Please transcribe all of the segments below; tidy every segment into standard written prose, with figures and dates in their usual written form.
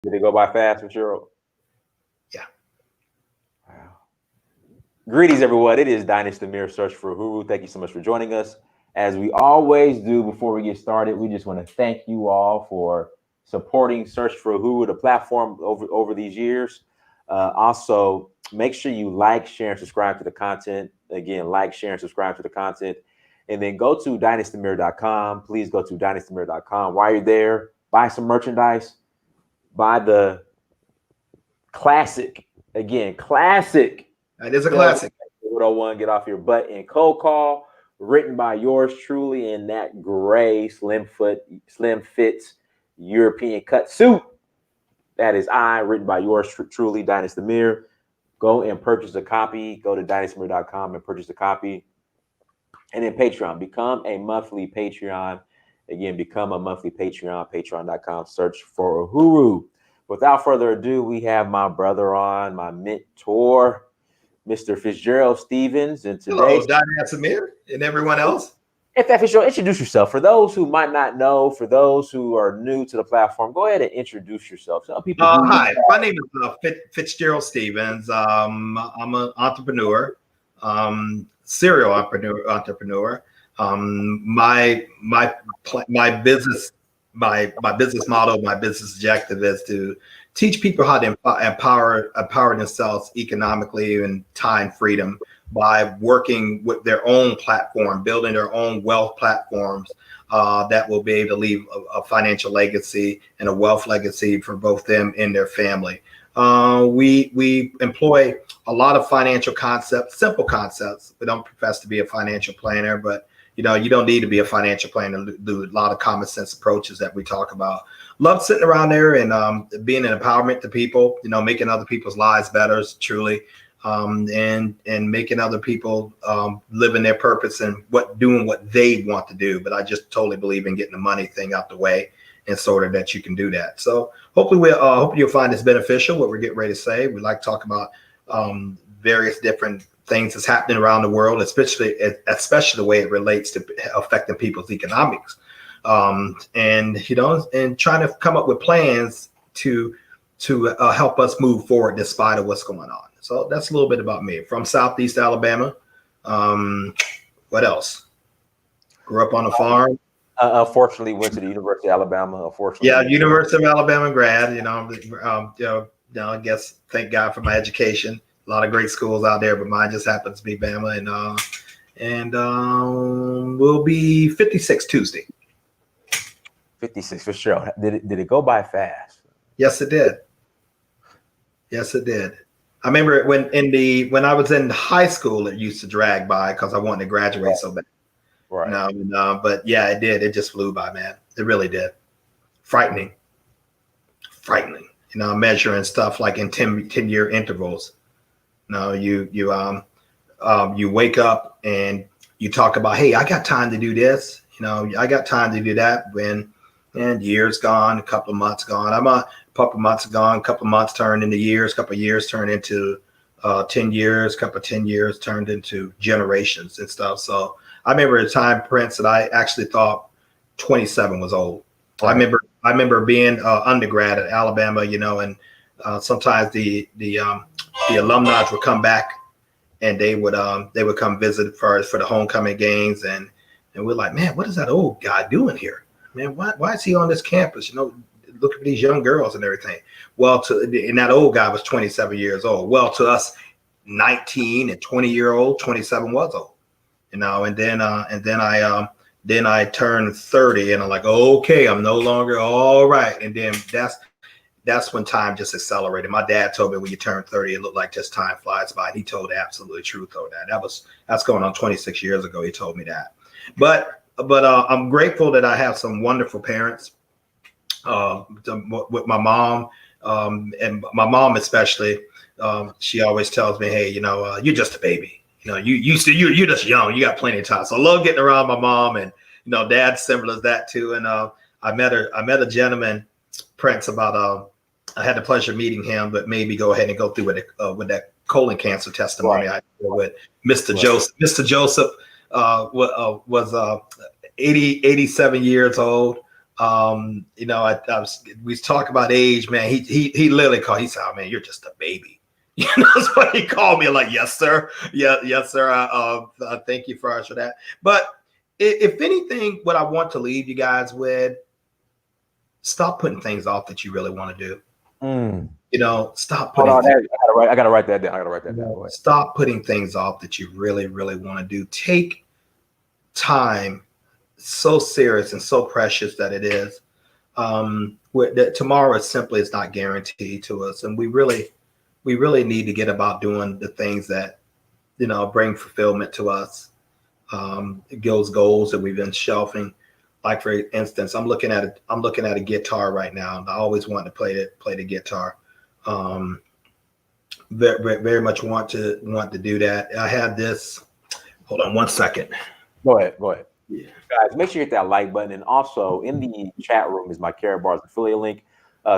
Did it go by fast, Fitzgerald? Yeah. Wow. Greetings, everyone. It is Dynasty Mirror Search for Uhuru. Thank you so much for joining us. As we always do before we get started, we just want to thank you all for supporting Search for Uhuru, the platform over these years. Also, make sure you like, share, and subscribe to the content. Again, like, share, and subscribe to the content. And then go to dynastymirror.com. Please go to dynastymirror.com. While you're there, buy some merchandise. Buy the classic, again, classic. It is a classic. 101, Get Off Your Butt and Cold Call, written by yours truly in that gray, slim fits European cut suit. That is written by yours truly, Dynasty Mirror. Go and purchase a copy. Go to dynastymirror.com and purchase a copy. And then Patreon. Become a monthly Patreon. Again, become a monthly Patreon, patreon.com. Search for Uhuru. Without further ado, we have my brother on, my mentor, Mr. Fitzgerald Stevens. And today, Dynasty Mirror and everyone else. In fact, Fitzgerald, introduce yourself. For those who might not know, for those who are new to the platform, go ahead and introduce yourself. Tell people. Hi, my name is Fitzgerald Stevens. I'm an entrepreneur, serial entrepreneur. My business model, my business objective is to teach people how to empower themselves economically and time freedom by working with their own platform, building their own wealth platforms that will be able to leave a financial legacy and a wealth legacy for both them and their family. We employ a lot of financial concepts, simple concepts. We don't profess to be a financial planner, but you don't need to be a financial planner to do a lot of common sense approaches that we talk about. Love sitting around there and being an empowerment to people, making other people's lives better, truly, and making other people live in their purpose and doing what they want to do. But I just totally believe in getting the money thing out the way and sort of that you can do that. So hopefully hope you'll find this beneficial, what we're getting ready to say. We like to talk about various different things that's happening around the world, especially the way it relates to affecting people's economics, and trying to come up with plans to help us move forward despite of what's going on. So that's a little bit about me. From Southeast Alabama. What else? Grew up on a farm. Unfortunately, went to the University of Alabama. Unfortunately, yeah, University of Alabama grad. I guess thank God for my education. A lot of great schools out there, but mine just happens to be Bama, and we'll be 56 Tuesday. 56 for sure. Did it go by fast? Yes, it did. I remember when I was in high school, it used to drag by because I wanted to graduate so bad. Right. But yeah, it did. It just flew by, man. It really did. Frightening. Measuring stuff like in 10-year intervals. You wake up and you talk about, hey, I got time to do this. I got time to do that. And years gone, a couple of months gone. A couple of months turned into years, couple of years turned into 10 years, couple of 10 years turned into generations and stuff. So I remember a time, Prince, that I actually thought 27 was old. Right. I remember being undergrad at Alabama, and sometimes the alumni would come back and they would come visit for the homecoming games, and we're like, man, what is that old guy doing here? Man, why is he on this campus? Look at these young girls and everything. Well, and that old guy was 27 years old. Well, to us, 19 and 20-year-old, 27 was old. And then I turned 30, and I'm like, okay, I'm no longer all right. And then that's when time just accelerated. My dad told me when you turn 30, it looked like just time flies by. And he told the absolute truth of that. That's going on 26 years ago. He told me that. But I'm grateful that I have some wonderful parents. With my mom, and my mom especially, she always tells me, hey, you're just a baby. You're just young. You got plenty of time. So I love getting around my mom, and dad's similar as that too. And I met a gentleman, Prince, about I had the pleasure of meeting him, but maybe go ahead and go through with that colon cancer testimony. Right. I with Mr. Right. Joseph. Mr. Joseph was 87 years old. You know, we talk about age, man. He literally called. He said, "Oh man, you're just a baby." You know, that's what he called me. Like, yes, sir. Yeah, yes, sir. Thank you for that. But if anything, what I want to leave you guys with, stop putting things off that you really want to do. Mm. You know, stop Hold putting. on, I gotta write that down. I gotta write that down. Go ahead. Stop putting things off that you really, really want to do. Take time, so serious and so precious that it is. That tomorrow is simply is not guaranteed to us, and we really need to get about doing the things that, you know, bring fulfillment to us. Those goals that we've been shelving. Like for instance, I'm looking at a guitar right now, and I always wanted to play the guitar. Very much want to do that. I had this. Hold on one second. Go ahead. Go ahead. Yeah. Guys, make sure you hit that like button, and also in the chat room is my Karatbars affiliate link.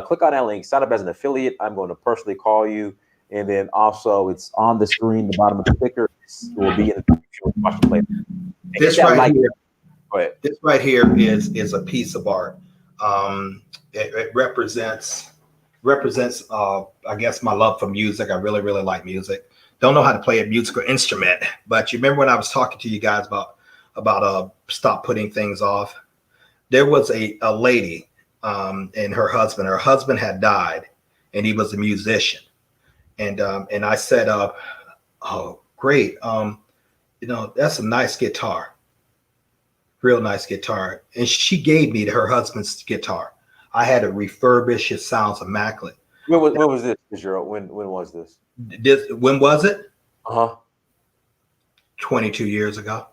Click on that link, sign up as an affiliate. I'm going to personally call you, and then also it's on the screen, the bottom of the sticker. It will be in the description. Watch the play. This right here. Go ahead. This right here is a piece of art. It represents I guess my love for music. I really like music. Don't know how to play a musical instrument, but you remember when I was talking to you guys about stop putting things off? There was a lady and her husband. Her husband had died, and he was a musician. And I said, oh great, you know, that's a nice guitar, real nice guitar. And she gave me her husband's guitar. I had it refurbished. It sounds immaculate. When was this, Fitzgerald? When was this? When was it? 22 years ago.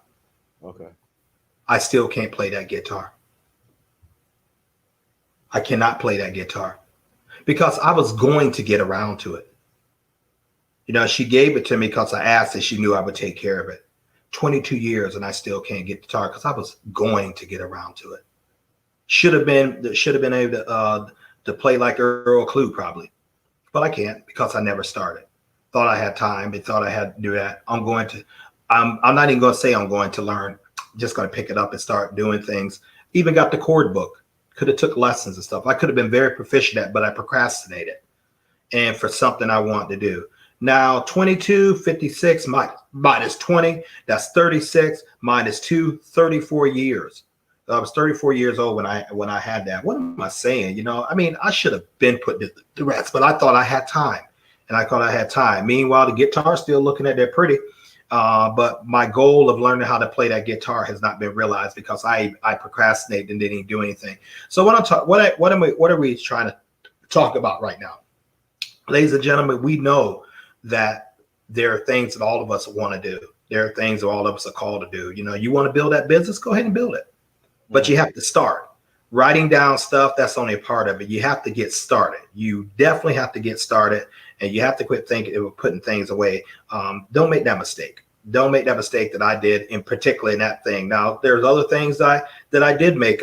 Okay. I still can't play that guitar. I cannot play that guitar because I was going to get around to it. You know, she gave it to me because I asked and she knew I would take care of it. 22 years and I still can't get the guitar because I was going to get around to it. Should have been able to play like Earl Clue probably, but I can't because I never started. Thought I had time, but thought I had to do that. I'm not even going to say I'm going to learn. I'm just going to pick it up and start doing things. Even got the chord book. Could have took lessons and stuff. I could have been very proficient at, but I procrastinated. And for something I want to do. Now 22, 56 minus 20, that's 36 minus 2, 34 years. I was 34 years old when I had that. What am I saying? You know, I mean, I should have been put the rest, but I thought I had time. Meanwhile, the guitar's still looking at that pretty. But my goal of learning how to play that guitar has not been realized because I procrastinated and didn't do anything. So what are we trying to talk about right now? Ladies and gentlemen, we know that there are things that all of us want to do. There are things that all of us are called to do. You know, you want to build that business, go ahead and build it. But you have to start. Writing down stuff, that's only a part of it. You have to get started. You definitely have to get started, and you have to quit thinking of putting things away. Don't make that mistake. Don't make that mistake that I did, in particular in that thing. Now, there's other things that I did make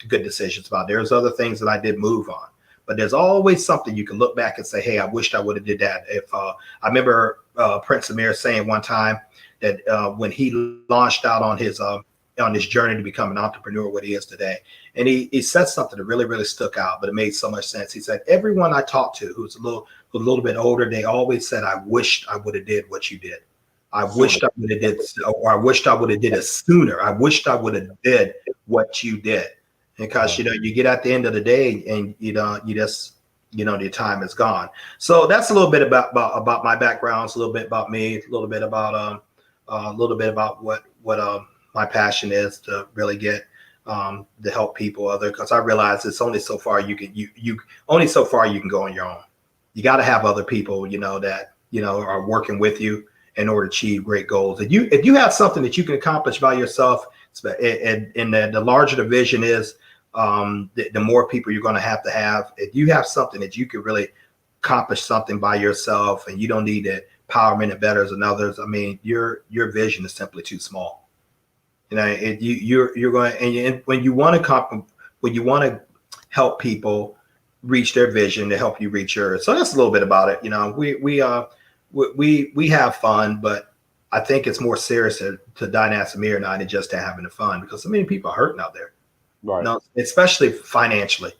good decisions about. There's other things that I did move on. But there's always something you can look back and say, hey, I wished I would have did that. If I remember Prince Amir saying one time that when he launched out on his journey to become an entrepreneur, what he is today. And he said something that really stuck out, but it made so much sense. He said, everyone I talked to who's a little bit older, they always said, I wished I would have did what you did. I wished I would have did, or I wished I would have did it sooner. I wished I would have did what you did. Because, you know, you get at the end of the day and, you just, the time is gone. So that's a little bit about my background. It's a little bit about me, a little bit about what my passion is to really get to help people because I realize it's only so far you can go on your own. You got to have other people, that, are working with you in order to achieve great goals. If you have something that you can accomplish by yourself, and the larger the vision is, the more people you're going to have. If you have something that you can really accomplish something by yourself and you don't need the empowerment of betters and others, I mean, your vision is simply too small. You're going, and when you want to help people reach their vision to help you reach yours. So that's a little bit about it. We have fun, but I think it's more serious to Dynasty Amir and I than just to having the fun because so many people are hurting out there. Right. No, especially financially,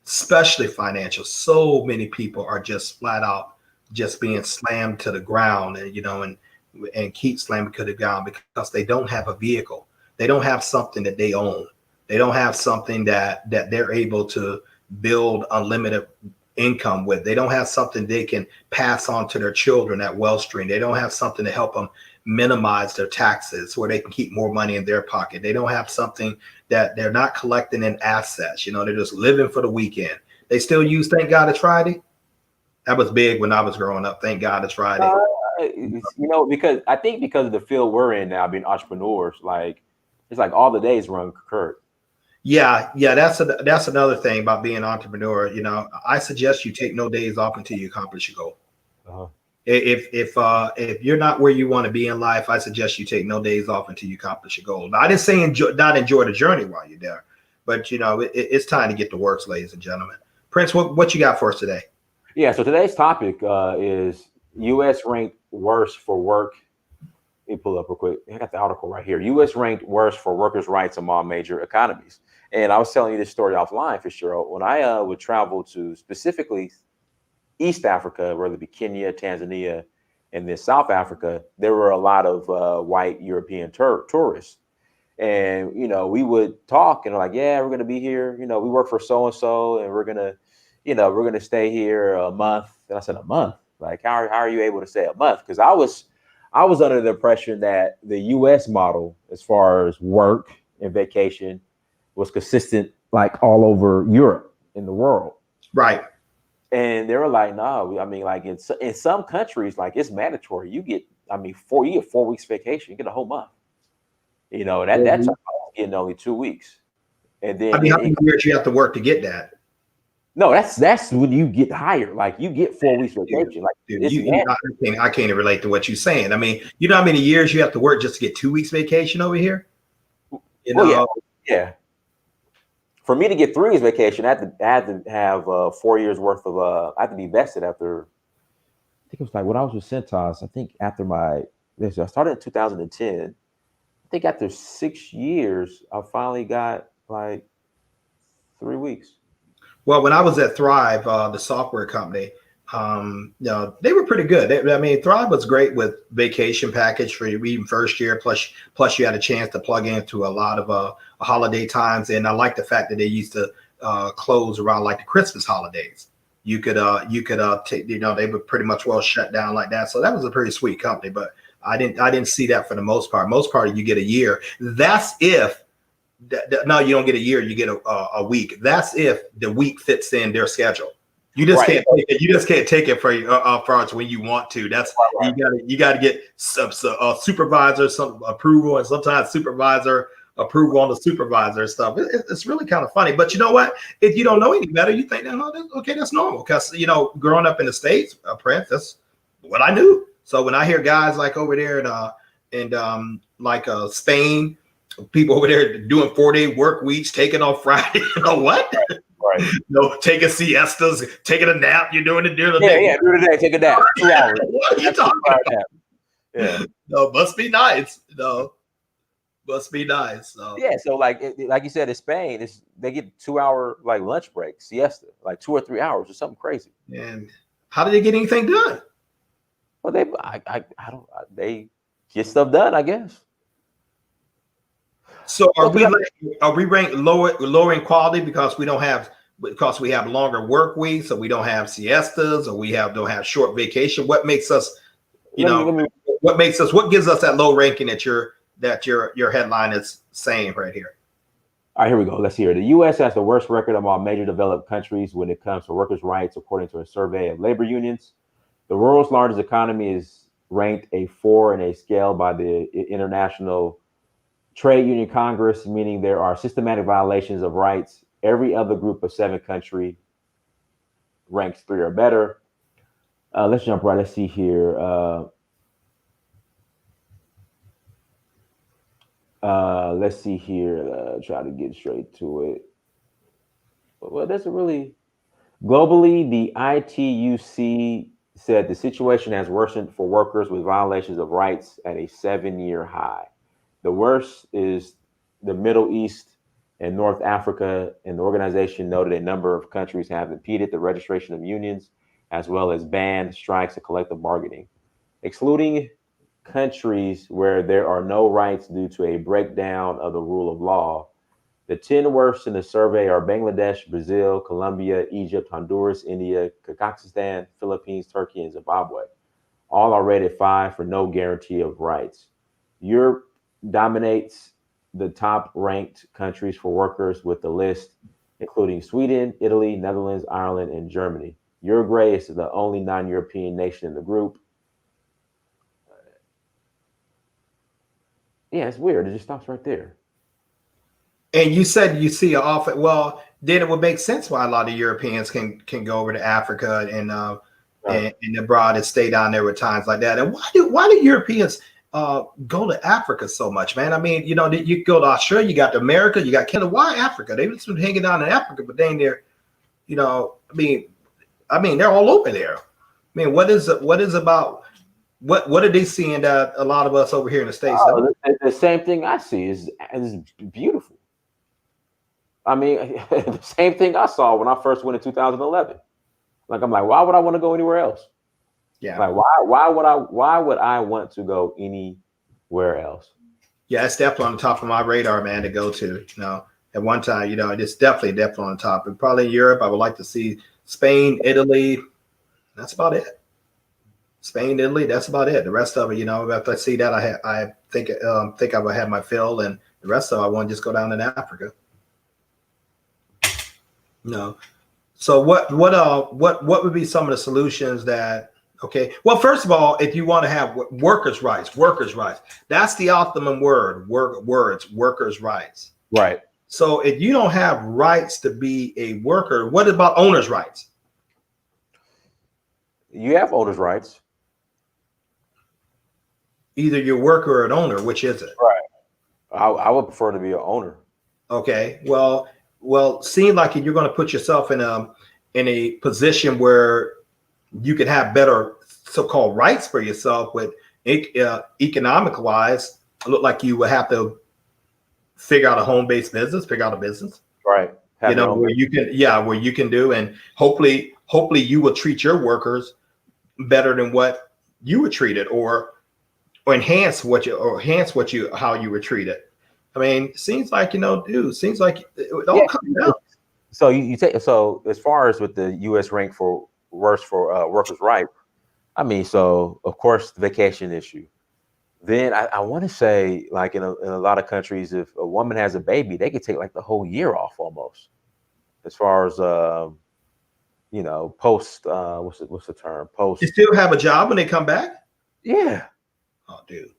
especially financial. So many people are just flat out just being slammed to the ground, and and keep slamming to the ground because they don't have a vehicle. They don't have something that they own. They don't have something that they're able to build unlimited income with. They don't have something they can pass on to their children at wealth stream. They don't have something to help them minimize their taxes where they can keep more money in their pocket. They don't have something that they're not collecting in assets. They're just living for the weekend. They still use Thank God It's Friday. That was big when I was growing up. Thank God It's Friday. Because I think because of the field we're in now, being entrepreneurs, like it's like all the days run concurrent. Yeah, that's another thing about being an entrepreneur. I suggest you take no days off until you accomplish your goal. Uh-huh. If you're not where you want to be in life, I suggest you take no days off until you accomplish your goal. Now, I didn't say not enjoy the journey while you're there, but it's time to get to work, ladies and gentlemen. Prince, what you got for us today? Yeah. So today's topic is U.S. ranked worst for work. Let me pull up real quick. I got the article right here. U.S. ranked worst for workers' rights among major economies. And I was telling you this story offline, Fitzgerald. When I would travel to specifically East Africa, whether it be Kenya, Tanzania, and then South Africa, there were a lot of white European tourists. And, we would talk and like, yeah, we're going to be here. We work for so-and-so and we're going to stay here a month. And I said, a month? Like, how are you able to say a month? Because I was under the impression that the U.S. model, as far as work and vacation, was consistent like all over Europe in the world. Right. And they were like, no, I mean, like in some countries, like it's mandatory. You get 4 weeks vacation, you get a whole month. That's getting only 2 weeks. And I then mean, how many years you have to work to get that? no, that's when you get hired. Like you get 4 weeks vacation. Like I can't even relate to what you're saying. I mean, you know how many years you have to work just to get 2 weeks vacation over here? Yeah. For me to get 3 weeks vacation, I had to have 4 years worth of. I had to be vested after. I think it was like when I was with Centos. I think after I started in 2010. I think after 6 years, I finally got like 3 weeks. Well, when I was at Thrive, the software company, they were pretty good. Thrive was great with vacation package for even first year. Plus, you had a chance to plug into a lot of holiday times. And I like the fact that they used to close around like the Christmas holidays. You could take, they were pretty much well shut down like that. So that was a pretty sweet company. But I didn't see that for the most part. Most part, you get a year. That's if. No, you don't get a year. You get a week. That's if the week fits in their schedule. You just can't take it. You just can't take it for us when you want to. That's right. You got to get supervisor some approval, and sometimes supervisor approval on the supervisor stuff. It's really kind of funny. But you know what? If you don't know any better, you think, that's normal. Because growing up in the States, Prince, that's what I knew. So when I hear guys like over there in Spain. People over there doing 4-day work weeks, taking off Friday. What? Right. Taking siestas, taking a nap. You're doing it during the day. Yeah, during the day, take a nap. 2 hours. What are you talking about? Yeah. No, must be nice. No, must be nice. So. Yeah. So like you said, in Spain, they get 2 hour like lunch break, siesta, like 2 or 3 hours or something crazy. And how did they get anything done? Well, they get stuff done, I guess. So are we ranked lower in quality because we have longer work weeks, so we don't have siestas, or we don't have short vacation? What makes us, what gives us that low ranking that your headline is saying right here? All right, here we go. Let's hear it. The U.S. has the worst record among major developed countries when it comes to workers' rights, according to a survey of labor unions. The world's largest economy is ranked a 4 in a scale by the International Trade Union Congress, meaning there are systematic violations of rights. Every other group of 7 country ranks 3 or better. Let's jump right. Let's see here. Let's see here. Try to get straight to it. Well, that's really globally. The ITUC said the situation has worsened for workers with violations of rights at a 7-year high. The worst is the Middle East In North Africa, and the organization noted a number of countries have impeded the registration of unions, as well as banned strikes and collective bargaining, excluding countries where there are no rights due to a breakdown of the rule of law. The 10 worst in the survey are Bangladesh, Brazil, Colombia, Egypt, Honduras, India, Kazakhstan, Philippines, Turkey, and Zimbabwe. All are rated 5 for no guarantee of rights. Europe dominates the top ranked countries for workers with the list, including Sweden, Italy, Netherlands, Ireland, and Germany. Uruguay is the only non-European nation in the group. Yeah, it's weird. It just stops right there. And you said you see an often. Well, then it would make sense why a lot of Europeans can go over to Africa and Right. and abroad and stay down there with times like that. And why do Europeans go to Africa so much, man? I mean, you know, you go to Australia, you got to America, you got Canada. Why Africa? They've just been hanging out in Africa, but then they're, you know, I mean, they're all over there. I mean, what is about what are they seeing that a lot of us over here in the States don't? The same thing I see is beautiful. I mean, the same thing I saw when I first went in 2011. Like, I'm like, why would I want to go anywhere else? Yeah. Like, why would I want to go anywhere else? Yeah, it's definitely on the top of my radar, man, to go to. You know, at one time, you know, it's definitely on top. And probably in Europe, I would like to see Spain, Italy. That's about it. Spain, Italy. That's about it. The rest of it, you know, after I see that, I think I would have my fill, and the rest of it, I want to just go down in Africa. No. So what would be some of the solutions that? Okay. Well, first of all, if you want to have workers' rights, that's the optimum word. Workers' rights. Right. So if you don't have rights to be a worker, what about owners' rights? You have owners' rights. Either you're a worker or an owner. Which is it? Right. I would prefer to be an owner. Okay. Well, seem like you're going to put yourself in a position where you can have better so-called rights for yourself, with economic wise, it look like you would have to figure out a home-based business, figure out a business, right? You know, where you can do, and hopefully you will treat your workers better than what you were treated, or enhance how you were treated. I mean, seems like, you know, dude, seems like it all comes down. So you take, so as far as with the U.S. rank for worst for workers' rights, I mean, so of course the vacation issue. Then I want to say, like in a lot of countries, if a woman has a baby, they could take like the whole year off almost. As far as you know, post what's the term? Post. You still have a job when they come back? Yeah. Oh, dude.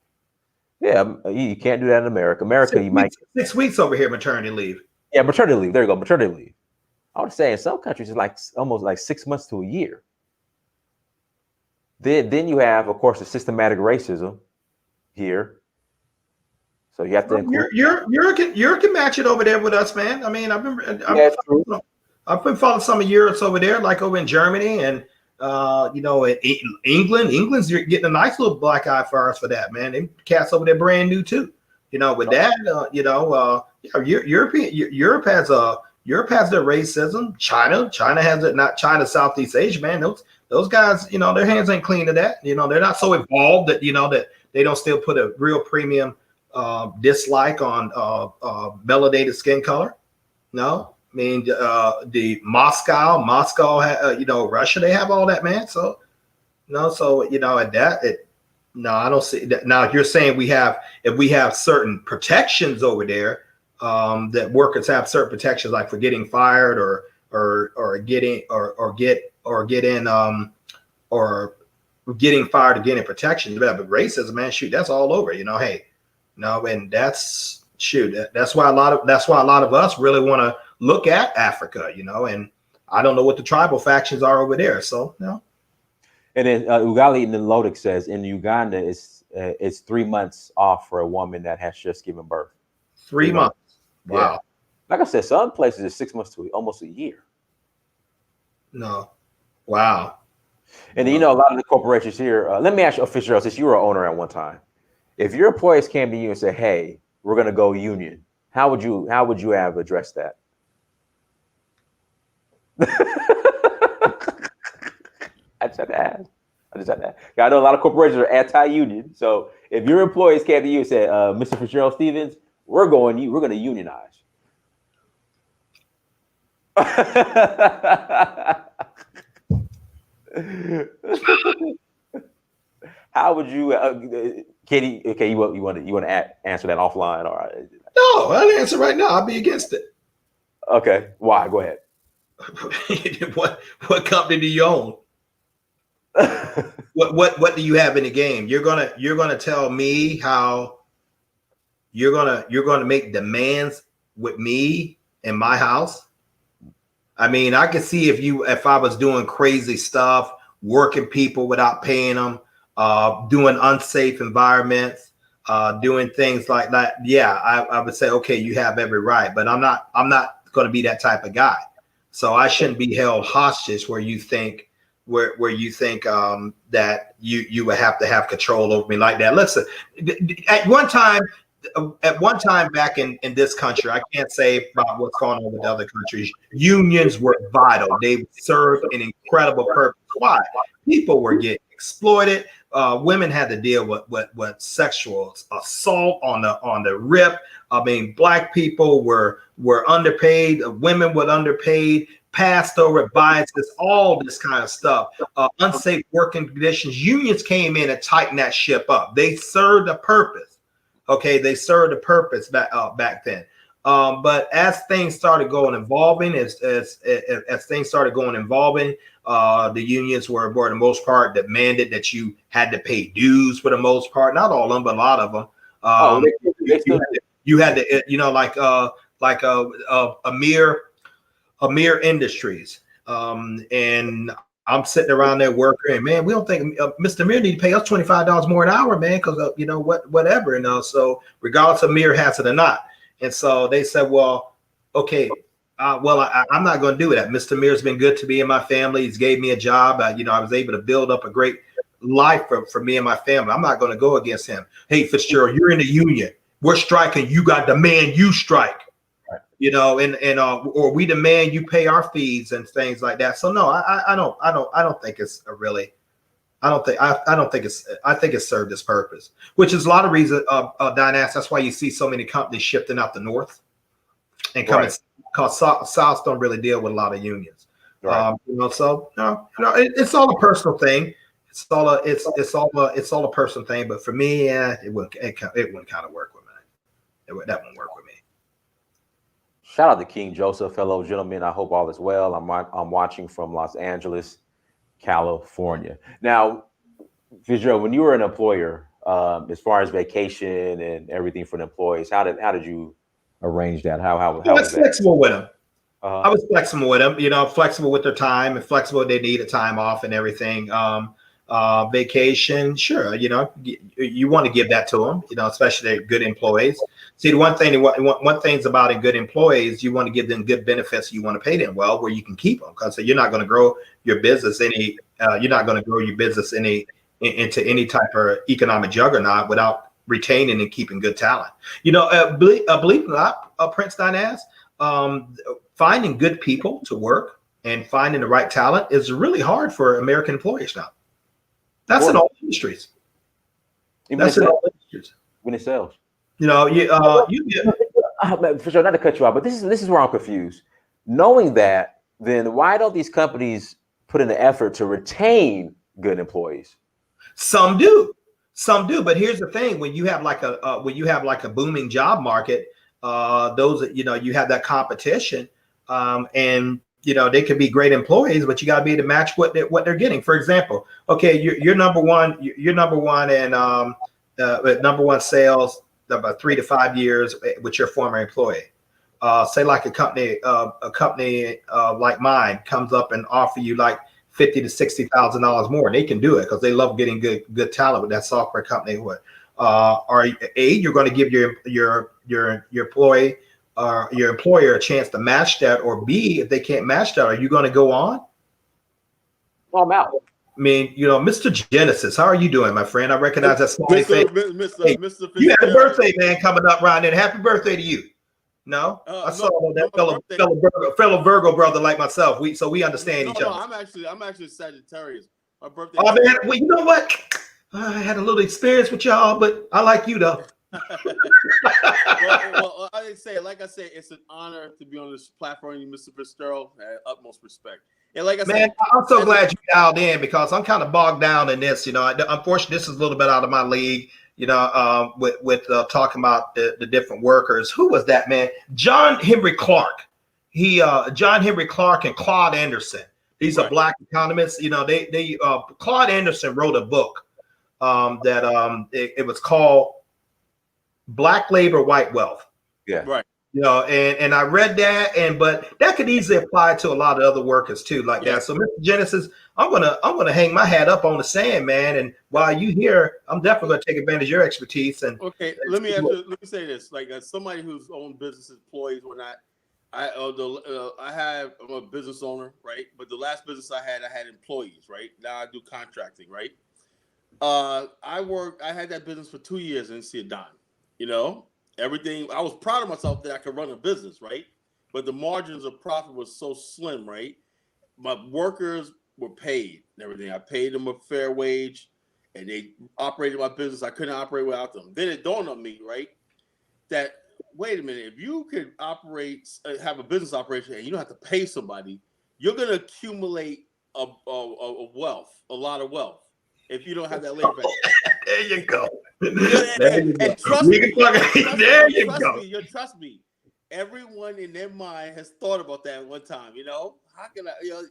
Yeah, you can't do that in America. You might 6 weeks over here, maternity leave. Yeah, maternity leave. There you go, maternity leave. I would say in some countries it's like almost like 6 months to a year. Then you have, of course, the systematic racism here. So you have to include. Europe can match it over there with us, man. I mean, I've been following some of Europe's over there, like over in Germany and you know, in England. England's getting a nice little black eye for us for that, man. They cats over there brand new too. You know, with that, you know, Europe has their racism. China has it. Not China, Southeast Asia, man. Those guys, you know, their hands ain't clean to that. You know, they're not so involved that, you know, that they don't still put a real premium dislike on melanated skin color. No. I mean, the Moscow, you know, Russia, they have all that, man. So, no, so, you know, at that, no, I don't see that. Now, if you're saying if we have certain protections over there, that workers have certain protections, like for getting fired or getting fired or getting protection. But racism, man, shoot, that's all over. You know, hey, no, and that's why a lot of us really want to look at Africa, you know, and I don't know what the tribal factions are over there. So, you know. And then Ugali Nilotic says in Uganda, it's 3 months off for a woman that has just given birth. 3 months. Wow. Yeah. Like I said, some places it's 6 months to almost a year. No. Wow. And you know, a lot of the corporations here, let me ask you, Fitzgerald, since you were an owner at one time, if your employees came to you and said, hey, we're going to go union, How would you have addressed that? I just had to ask. I know a lot of corporations are anti-union. So if your employees came to you and said, Mr. Fitzgerald Stevens, we're going to unionize. How would you, Katie? Okay, you want to answer that offline, or no? I'll answer right now. I'll be against it. Okay, why? Go ahead. what company do you own? what do you have in the game? You're gonna tell me how you're gonna make demands with me in my house? I mean, I could see if I was doing crazy stuff, working people without paying them, doing unsafe environments, doing things like that. Yeah, I would say, okay, you have every right, but I'm not going to be that type of guy. So I shouldn't be held hostage where you think that you would have to have control over me like that. Listen, at one time back in this country, I can't say about what's going on with other countries, unions were vital. They served an incredible purpose. Why? People were getting exploited. Women had to deal with sexual assault on the rip. I mean, black people were underpaid. Women were underpaid, passed over biases, all this kind of stuff. Unsafe working conditions. Unions came in and tightened that ship up. They served a purpose. Okay, they served a purpose back then. But as things started going evolving, as things started going evolving, the unions were for the most part demanded that you had to pay dues for the most part. Not all of them, but a lot of them. You had to, you know, like Amir Industries, and I'm sitting around there working, and man, we don't think Mr. Amir need to pay us $25 more an hour, man, because you know whatever, you know. So regardless of Amir has it or not, and so they said, well, okay, I'm not going to do that. Mr. Amir's been good to me and my family. He's gave me a job. You know, I was able to build up a great life for me and my family. I'm not going to go against him. Hey, Fitzgerald, you're in the union. We're striking. You got demand. You strike. You know, or we demand you pay our fees and things like that. So no, I don't think it's a really, I think it's served its purpose, which is a lot of reasons. Diane, that's why you see so many companies shifting out the north and coming, because South don't really deal with a lot of unions. Right. You know, so no, it's all a personal thing. It's all a personal thing. But for me, it wouldn't kind of work with me. That wouldn't work with me. Shout out to King Joseph, fellow gentlemen. I hope all is well. I'm watching from Los Angeles, California. Now, Fitzgerald, when you were an employer, as far as vacation and everything for the employees, how did you arrange that? How I was flexible with them. I was flexible with them. You know, flexible with their time and flexible if they needed time off and everything. Vacation, sure. You know, you want to give that to them. You know, especially good employees. See, one thing's about a good employees, you want to give them good benefits. You want to pay them well, where you can keep them, because you're not going to grow your business into any type of economic juggernaut without retaining and keeping good talent. You know, believe it or not, Prince Dinaz, finding good people to work and finding the right talent is really hard for American employers now. That's in all industries. That's in all industries. When it sells. You know, for sure, not to cut you off, but this is where I'm confused. Knowing that, then why don't these companies put in the effort to retain good employees? Some do, but here's the thing: when you have like a booming job market, you have that competition, and you know they could be great employees, but you got to be able to match what they're getting. For example, okay, you're number one and number one sales about 3 to 5 years with your former employee. Say like a company like mine comes up and offer you like $50,000 to $60,000 more. They can do it because they love getting good talent with that software company. Or you're going to give your employee or your employer a chance to match that, or B, if they can't match that, are you going to go on? Well, I'm out. I mean, you know, Mr. Genesis, how are you doing, my friend? I recognize that small face. Hey, you had a birthday, man, coming up right there. Happy birthday to you. No, I saw No, that my birthday. fellow Virgo brother like myself. We understand No, each no, other. I'm actually Sagittarius. My birthday Oh is man, September. well, you know what? I had a little experience with y'all, but I like you though. Well, I didn't say, like I said, it's an honor to be on this platform, Mr. Fitzgerald. Utmost respect. And like I Man, said, I'm so as a glad you dialed in because I'm kind of bogged down in this. Unfortunately, this is a little bit out of my league. With talking about the different workers. Who was that man? John Henry Clark. John Henry Clark and Claude Anderson. These are right, black economists. They Claude Anderson wrote a book that it was called Black Labor, White Wealth. Yeah. right, And I read that, but that could easily apply to a lot of other workers too, like yeah. that. So, Mr. Genesis, I'm gonna hang my hat up on the sand, man. And while you here, I'm definitely gonna take advantage of your expertise Okay, and see what. let me say this. Like, as somebody who's owned businesses, employees, whatnot, I'm a business owner, right? But the last business I had employees, right? Now I do contracting, right? I had that business for 2 years and didn't see a dime. You know, everything. I was proud of myself that I could run a business, right? But the margins of profit was so slim, right? My workers were paid and everything. I paid them a fair wage, and they operated my business. I couldn't operate without them. Then it dawned on me, right, that wait a minute, if you could have a business operation, and you don't have to pay somebody, you're going to accumulate a wealth, a lot of wealth, if you don't have that labor value. There you go. There And, you go. and trust We me, can talk. There you go. you trust me. Everyone in their mind has thought about that one time. How can I? You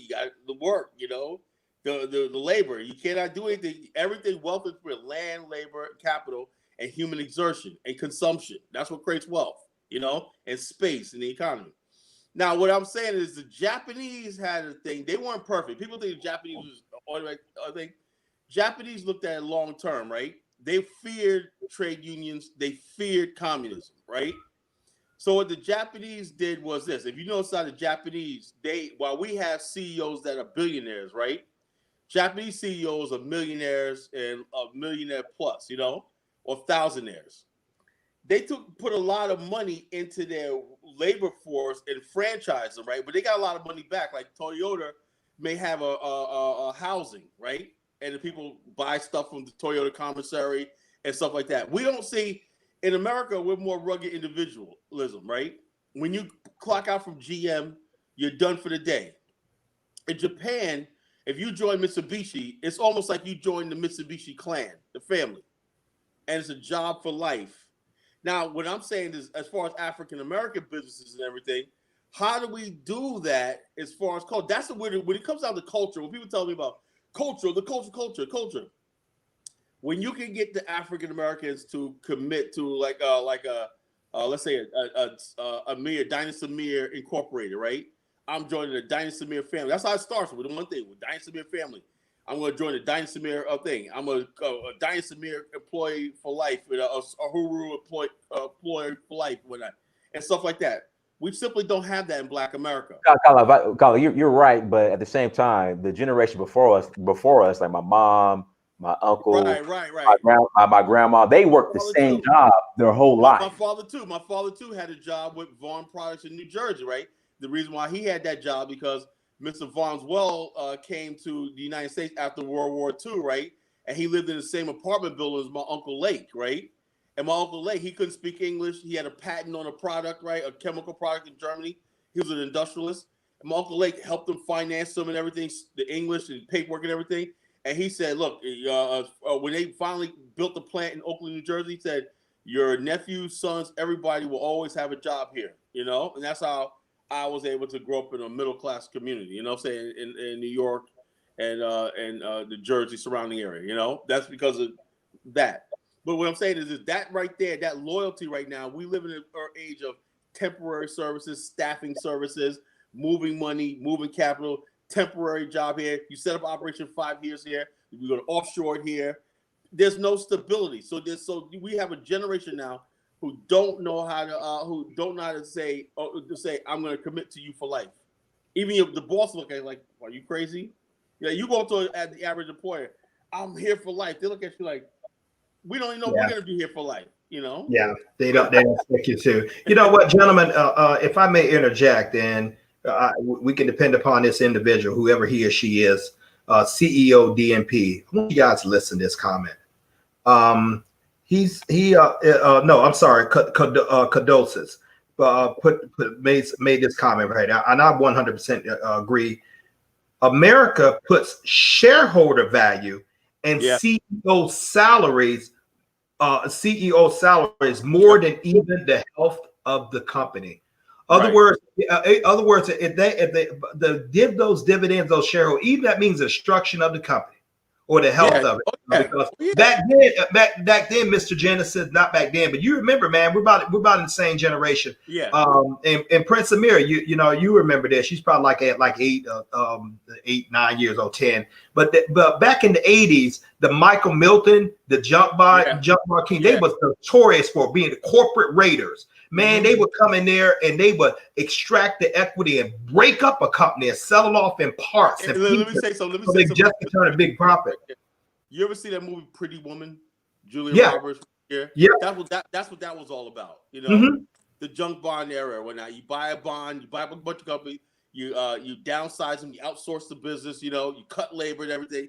got the work. The labor. You cannot do anything. Everything wealth is for land, labor, capital, and human exertion and consumption. That's what creates wealth. And space in the economy. Now, what I'm saying is the Japanese had a thing. They weren't perfect. People think the Japanese was automatic. I think Japanese looked at it long term, right? They feared trade unions. They feared communism, right? So what the Japanese did was this. If you notice how the Japanese, while we have CEOs that are billionaires, right? Japanese CEOs are millionaires and a millionaire plus, or thousandaires. They put a lot of money into their labor force and franchise them, right? But they got a lot of money back. Like Toyota may have a housing, right? And the people buy stuff from the Toyota commissary and stuff like that. We don't see in America, we're more rugged individualism, right? When you clock out from GM, you're done for the day. In Japan, if you join Mitsubishi, it's almost like you join the Mitsubishi clan, the family, and it's a job for life. Now, what I'm saying is, as far as African American businesses and everything, how do we do that as far as culture? That's the when it comes down to culture. When people tell me about culture, when you can get the African Americans to commit to like a let's say a Dynasty Samir Incorporated, right? I'm joining the Dynasty Samir family. That's how it starts with one thing with Dynasty Samir family. I'm going to join the Dynasty Samir thing. I'm a Dynasty Samir employee for life, with a Huru employee for life, and stuff like that. We simply don't have that in Black America. Kyle, you're right, but at the same time, the generation before us, like my mom, my uncle, Right. my grandma, they worked the Father same too. job their whole My life. father too. My father too had a job with Vaughn Products in New Jersey, right? The reason why he had that job because Mr. Vaughn's came to the United States after World War II, right? And he lived in the same apartment building as my Uncle Lake, right? And my Uncle Lake, he couldn't speak English. He had a patent on a product, right? A chemical product in Germany. He was an industrialist. And my Uncle Lake helped him finance them and everything, the English and paperwork and everything. And he said, look, when they finally built the plant in Oakland, New Jersey, he said, your nephews, sons, everybody will always have a job here, And that's how I was able to grow up in a middle class community, I'm saying, in New York and the Jersey surrounding area, That's because of that. But what I'm saying is that right there, that loyalty right now, we live in an age of temporary services, staffing services, moving money, moving capital, temporary job here. You set up operation 5 years here, you go to offshore it here. There's no stability. So we have a generation now who don't know how to say I'm going to commit to you for life. Even if the boss look at you like, are you crazy? Yeah, you go to the average employer, I'm here for life. They look at you like, we don't even know if we're Yeah. going to be here for life. Yeah, they don't expect you to. You know what, gentlemen? If I may interject, and we can depend upon this individual, whoever he or she is, CEO DNP. I want you guys to listen to this comment. No, I'm sorry, Cadosis. Made this comment right now, and I 100% agree. America puts shareholder value and CEO salaries more than even the health of the company. Other words, if they give those dividends, those shareholders, even that means the destruction of the company or the health of it. Because back then, Mr. Genesis, not back then, but you remember, man, we're about in the same generation. Yeah. And Prince Amir, you remember this. She's probably like 8, 9 years old, 10. But back in the 80s, the Michael Milton, the jump bar king, they was notorious for being the corporate raiders. Man, they would come in there and they would extract the equity and break up a company and sell it off in parts. Let me say something. Just to turn a big profit. You ever see that movie Pretty Woman? Julia Roberts. Yeah. That's what that was all about. The junk bond era. When you buy a bond, you buy a bunch of companies, you downsize them, you outsource the business. You cut labor and everything,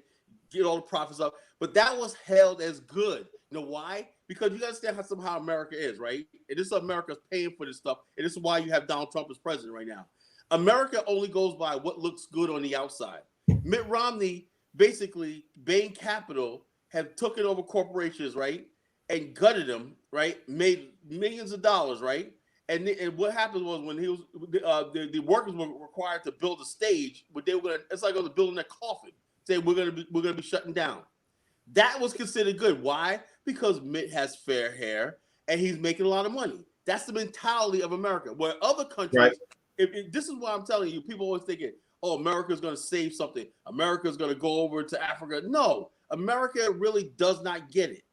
get all the profits up. But that was held as good. You know why? Because you understand how somehow America is, right? And this is America's paying for this stuff. And this is why you have Donald Trump as president right now. America only goes by what looks good on the outside. Mitt Romney, basically, Bain Capital, have taken over corporations, right? And gutted them, right? Made millions of dollars, right? And what happened was when he was the workers were required to build a stage, but it's like on the building their coffin, saying we're gonna be shutting down. That was considered good. Why? Because Mitt has fair hair and he's making a lot of money. That's the mentality of America. Where other countries, this is why I'm telling you, people always thinking, oh, America's going to save something. America's going to go over to Africa. No, America really does not get it.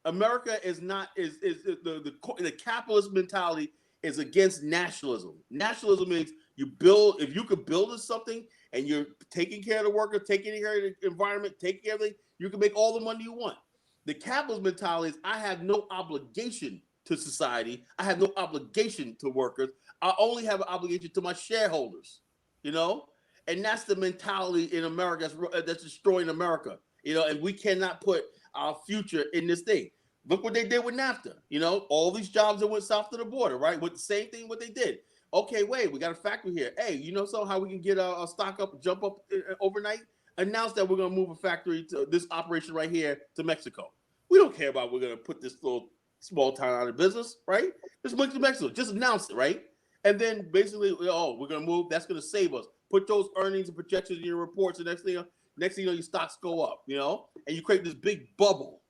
America is not the capitalist mentality is against nationalism. Nationalism means if you could build something and you're taking care of the worker, taking care of the environment, taking care of everything, you can make all the money you want. The capitalist mentality is I have no obligation to society. I have no obligation to workers. I only have an obligation to my shareholders, and that's the mentality in America that's destroying America, and we cannot put our future in this thing. Look what they did with NAFTA, all these jobs that went south of the border, right? With the same thing what they did. Okay, wait, we got a factory here. Hey, how we can get our stock up, jump up overnight? Announce that we're going to move a factory to this operation right here to Mexico. We don't care about we're going to put this little small town out of business, right? Just move to Mexico. Just announce it, right? And then basically, we're going to move. That's going to save us. Put those earnings and projections in your reports, and next thing you know, your stocks go up, and you create this big bubble,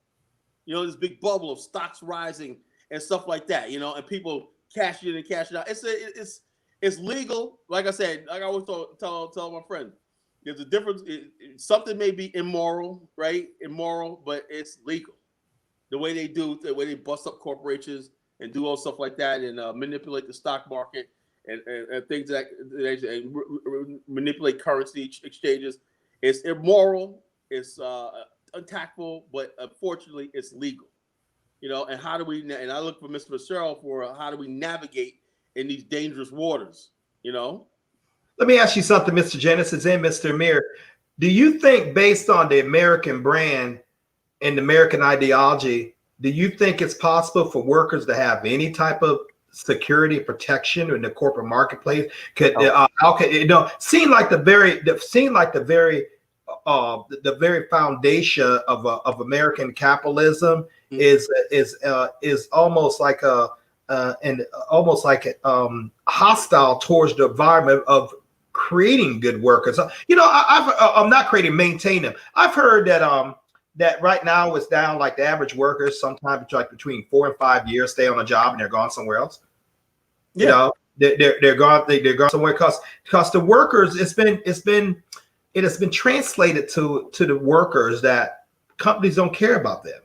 this big bubble of stocks rising and stuff like that, and people cash in and cash it out. It's legal. Like I said, like I always tell my friends, there's a difference. Something may be immoral, right? Immoral, but it's legal. The way they bust up corporations and do all stuff like that and manipulate the stock market and things and manipulate currency exchanges. It's immoral. It's untactful, but unfortunately, it's legal. And how do we? And I look for Mr. Fitzgerald for how do we navigate in these dangerous waters? Let me ask you something, Mr. Genesis and Mr. Amir. Do you think, based on the American brand and the American ideology, do you think it's possible for workers to have any type of security protection in the corporate marketplace? Seem like the very foundation of American capitalism is almost like hostile towards the environment of creating good workers. I'm not creating, maintain them. I've heard that right now it's down, like the average workers sometimes like between 4 and 5 years stay on a job and they're gone somewhere else. They're gone somewhere because the workers, it has been translated to the workers that companies don't care about them.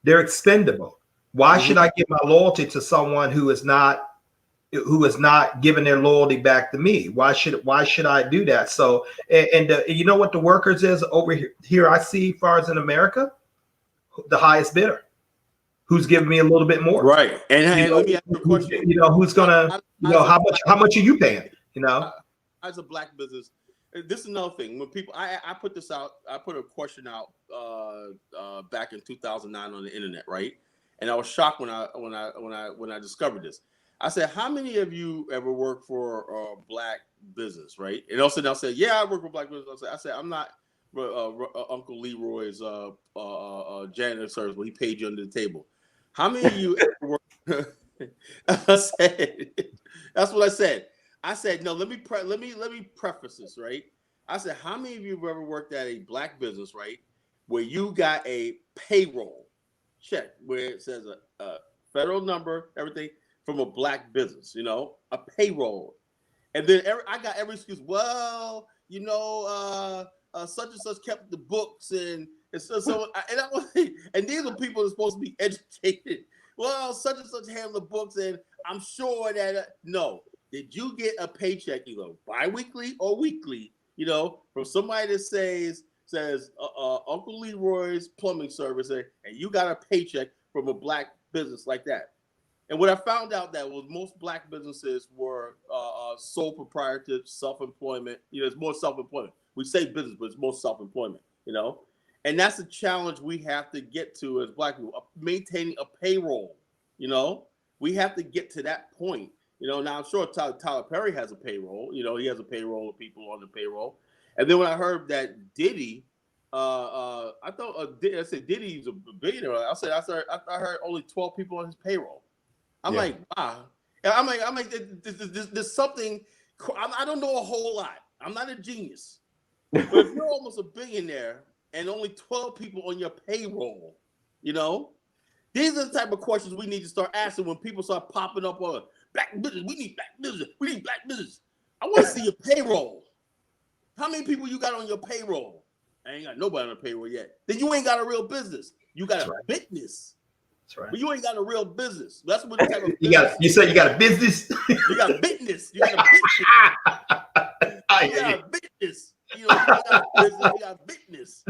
They're expendable. Why should I give my loyalty to someone who is not giving their loyalty back to me? Why should I do that? So, and you know what the workers is over here I see, as far as in America, the highest bidder. who's giving me a little bit more? Right. And let me ask you a question. Who's gonna, how much are you paying? As a black business, this is another thing. When people, I put this out, I put a question out back in 2009 on the internet, right? And I was shocked when I discovered this. I said, how many of you ever work for a black business, right? And also I said, yeah, I work for a black business. I said, I'm not Uncle Leroy's janitor service where he paid you under the table. How many of you ever work? I said, that's what I said. I said, no, let me preface this, right? I said, how many of you have ever worked at a black business, right, where you got a payroll check where it says a federal number, everything from a black business, a payroll, and then I got every excuse. Well, such and such kept the books, and and these are people that are supposed to be educated. Well, such and such handle the books, and I'm sure that no. Did you get a paycheck, either bi-weekly or weekly, from somebody that says Uncle Leroy's plumbing service, and you got a paycheck from a black business like that? And what I found out that was most black businesses were sole proprietor, self-employment. It's more self-employment. We say business, but it's more self-employment, And that's a challenge we have to get to as black people, maintaining a payroll, We have to get to that point. Now I'm sure Tyler Perry has a payroll. He has a payroll of people on the payroll. And then when I heard that Diddy, I said Diddy's a billionaire. I heard only 12 people on his payroll. I'm like, wow. I'm like, there's something. I don't know a whole lot. I'm not a genius. But if you're almost a billionaire and only 12 people on your payroll, these are the type of questions we need to start asking when people start popping up on black business. We need black business. We need black business. I want to see your payroll. How many people you got on your payroll? I ain't got nobody on the payroll yet. Then you ain't got a real business. You got business. That's right. But you ain't got a real business. That's what the type of you said you got a business. You got business. You got a business. You got a business. You got a business. You got business.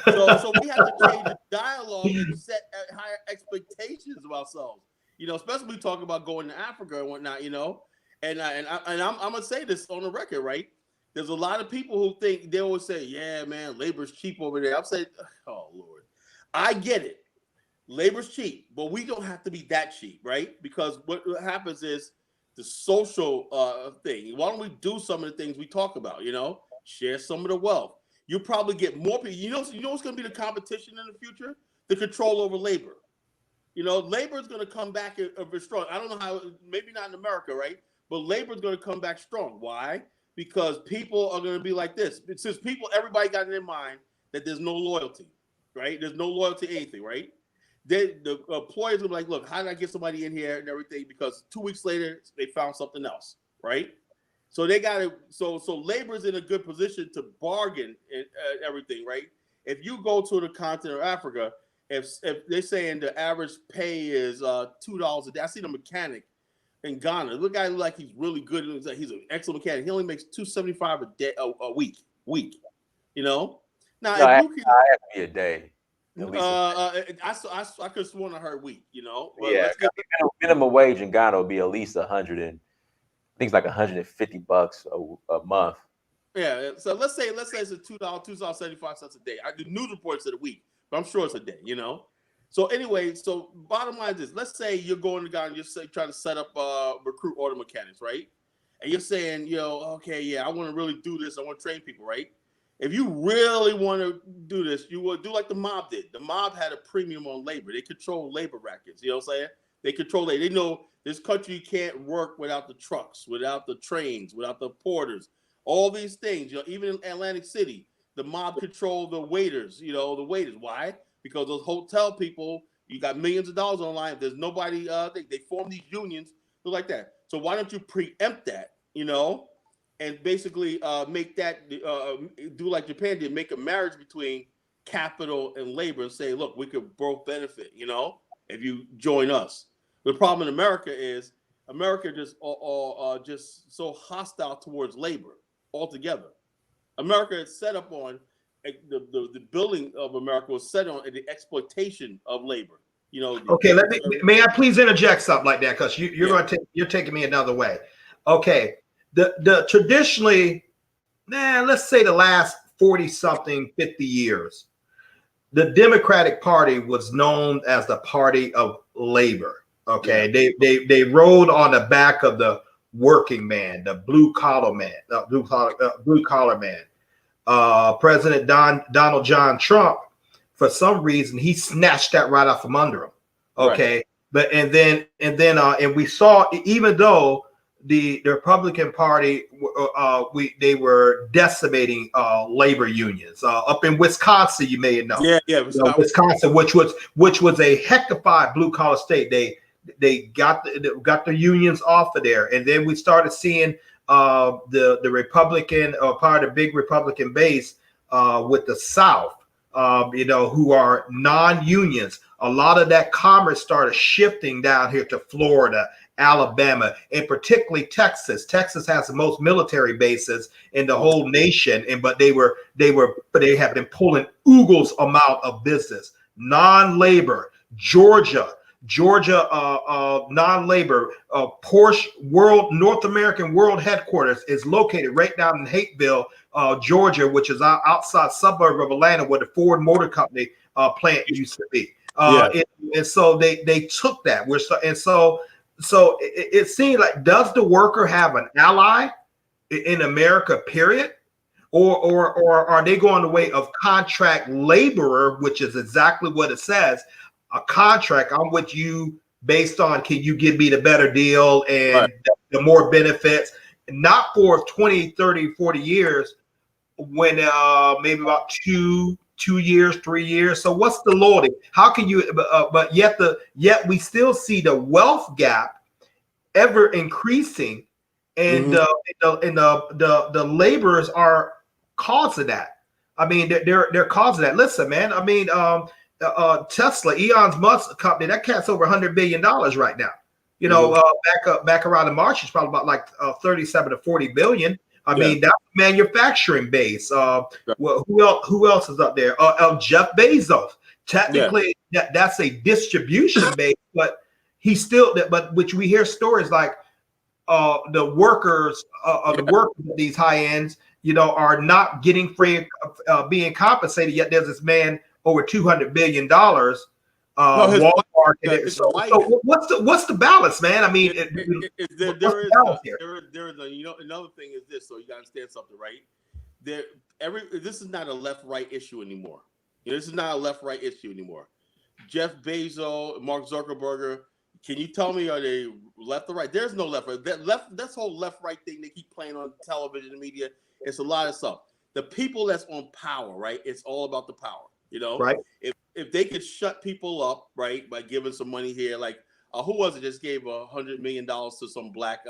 So we have to change the dialogue and set higher expectations of ourselves. Especially we talk about going to Africa and whatnot. And I'm gonna say this on the record, right? There's a lot of people who think they always say, "Yeah, man, labor's cheap over there." I'm saying, "Oh Lord, I get it. Labor's cheap, but we don't have to be that cheap, right? Because what happens is the social thing. Why don't we do some of the things we talk about? Share some of the wealth. You probably get more people. You know what's going to be the competition in the future? The control over labor. Labor is going to come back strong. I don't know how. Maybe not in America, right? But labor is going to come back strong. Why? Because people are going to be like this. Since everybody got in their mind that there's no loyalty, right? There's no loyalty to anything, right? The employers will be like, look, how did I get somebody in here and everything? Because 2 weeks later, they found something else, right? So they got to, so labor is in a good position to bargain and everything, right? If you go to the continent of Africa, if they're saying the average pay is $2 a day, I seen a mechanic in Ghana. The guy look like he's really good. He's an excellent mechanic. He only makes $275 a day a week. Now No, if you can, I have to be a day. I could have sworn I heard week. But Yeah, let's get minimum wage in Ghana will be at least 100 and I think it's like $150 a month. Yeah, so let's say it's a $2.75 a day. I do news reports of the week, but I'm sure it's a day. So anyway, so bottom line is this: let's say you're going to Ghana, you're trying to set up recruit auto mechanics, right? And you're saying, okay, yeah, I want to really do this. I want to train people, right? If you really want to do this, you will do like the mob did. The mob had a premium on labor. They control labor rackets. You know what I'm saying? They control it. They know this country can't work without the trucks, without the trains, without the porters, all these things. Even in Atlantic City, the mob control the waiters, the waiters. Why? Because those hotel people, you got millions of dollars online. If there's nobody, they form these unions, like that. So why don't you preempt that, and basically make that, do like Japan did, make a marriage between capital and labor and say, look, we could both benefit, if you join us. The problem in America is America just so hostile towards labor altogether. America is set up on the building of America was set on the exploitation of labor. Okay, may I please interject something like that, because you're taking me another way. Okay, the traditionally, let's say the last 40 something 50 years, the Democratic Party was known as the party of labor. Okay, they rode on the back of the working man, the blue collar man, blue collar man. President Donald John Trump, for some reason, he snatched that right off from under him. Okay, right. But and we saw, even though the Republican Party, they were decimating labor unions up in Wisconsin. You may know, Wisconsin, which was a heckified blue collar state. They got the unions off of there, and then we started seeing the Republican, part of the big Republican base with the South, who are non-unions. A lot of that commerce started shifting down here to Florida, Alabama, and particularly Texas. Texas has the most military bases in the whole nation, but they have been pulling oogles amount of business. Non-labor, Georgia, non-labor, Porsche North American World Headquarters is located right down in Hateville, Georgia, which is outside suburb of Atlanta, where the Ford Motor Company plant used to be. And so they took that. So it seems like, does the worker have an ally in America, period? Or are they going the way of contract laborer, which is exactly what it says, a contract? I'm with you based on, can you give me the better deal and the more benefits? Not for 20, 30, 40 years, when maybe about 2 years, 3 years. So what's the loyalty? How can you, but yet we still see the wealth gap ever increasing, and the laborers are causing that. I mean, they're causing that. Listen, man. I mean, Tesla, Elon Musk company, that cat's over $100 billion right now. Back around in March, it's probably about like 37 to 40 billion. I mean, that's manufacturing base. Who else is up there? Jeff Bezos. Technically, that's a distribution base, but he still. But which we hear stories like the workers of these high ends, are not getting free, being compensated. Yet there's this man over $200 billion. Walmart. So what's the balance, man? I mean, there is another thing is this. So you got to understand something, right? This is not a left-right issue anymore. This is not a left-right issue anymore. Jeff Bezos, Mark Zuckerberg, can you tell me, are they left or right? There's no left-right. This whole left-right thing they keep playing on television and media, it's a lot of stuff. The people that's on power, right? It's all about the power, Right. If they could shut people up, right, by giving some money here, like who was it just gave $100 million to some black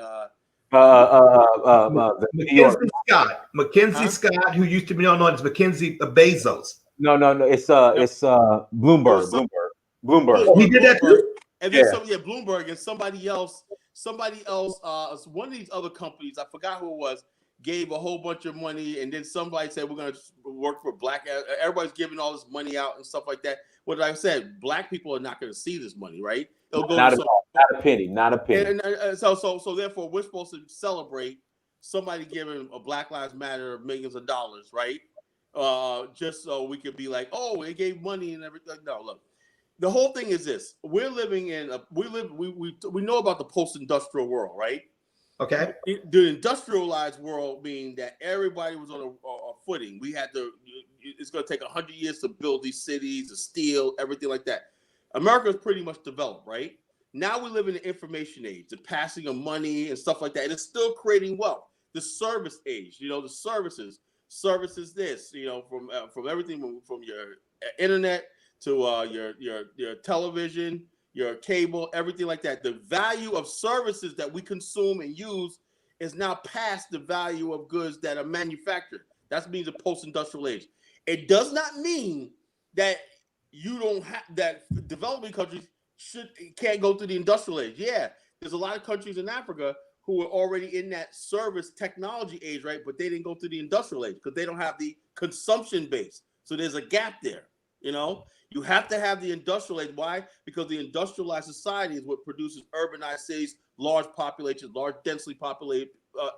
Mackenzie Scott, who used to be known as Mackenzie Bezos. No, it's Bloomberg. Oh, he did that too. And then Bloomberg and somebody else, one of these other companies, I forgot who it was, gave a whole bunch of money, and then somebody said we're going to work for black. Everybody's giving all this money out and stuff like that. But like I said, black people are not going to see this money, right? It'll go not a penny. And so therefore, we're supposed to celebrate somebody giving a Black Lives Matter millions of dollars, right? Just so we could be like, oh, they gave money and everything. No, look. The whole thing is this: we're living in we know about the post-industrial world, right? Okay. The industrialized world, meaning that everybody was on a footing. We had to. It's going to take 100 years to build these cities, the steel, everything like that. America is pretty much developed, right? Now we live in the information age, the passing of money and stuff like that, and it's still creating wealth. The service age, the services this, from everything from your internet to your television, your cable, everything like that. The value of services that we consume and use is now past the value of goods that are manufactured. That means a post-industrial age. It does not mean that you don't have that developing countries can't go through the industrial age. Yeah, there's a lot of countries in Africa who are already in that service technology age, right? But they didn't go through the industrial age because they don't have the consumption base. So there's a gap there. You know, you have to have the industrialized. Why? Because the industrialized society is what produces urbanized cities, large populations, large densely populated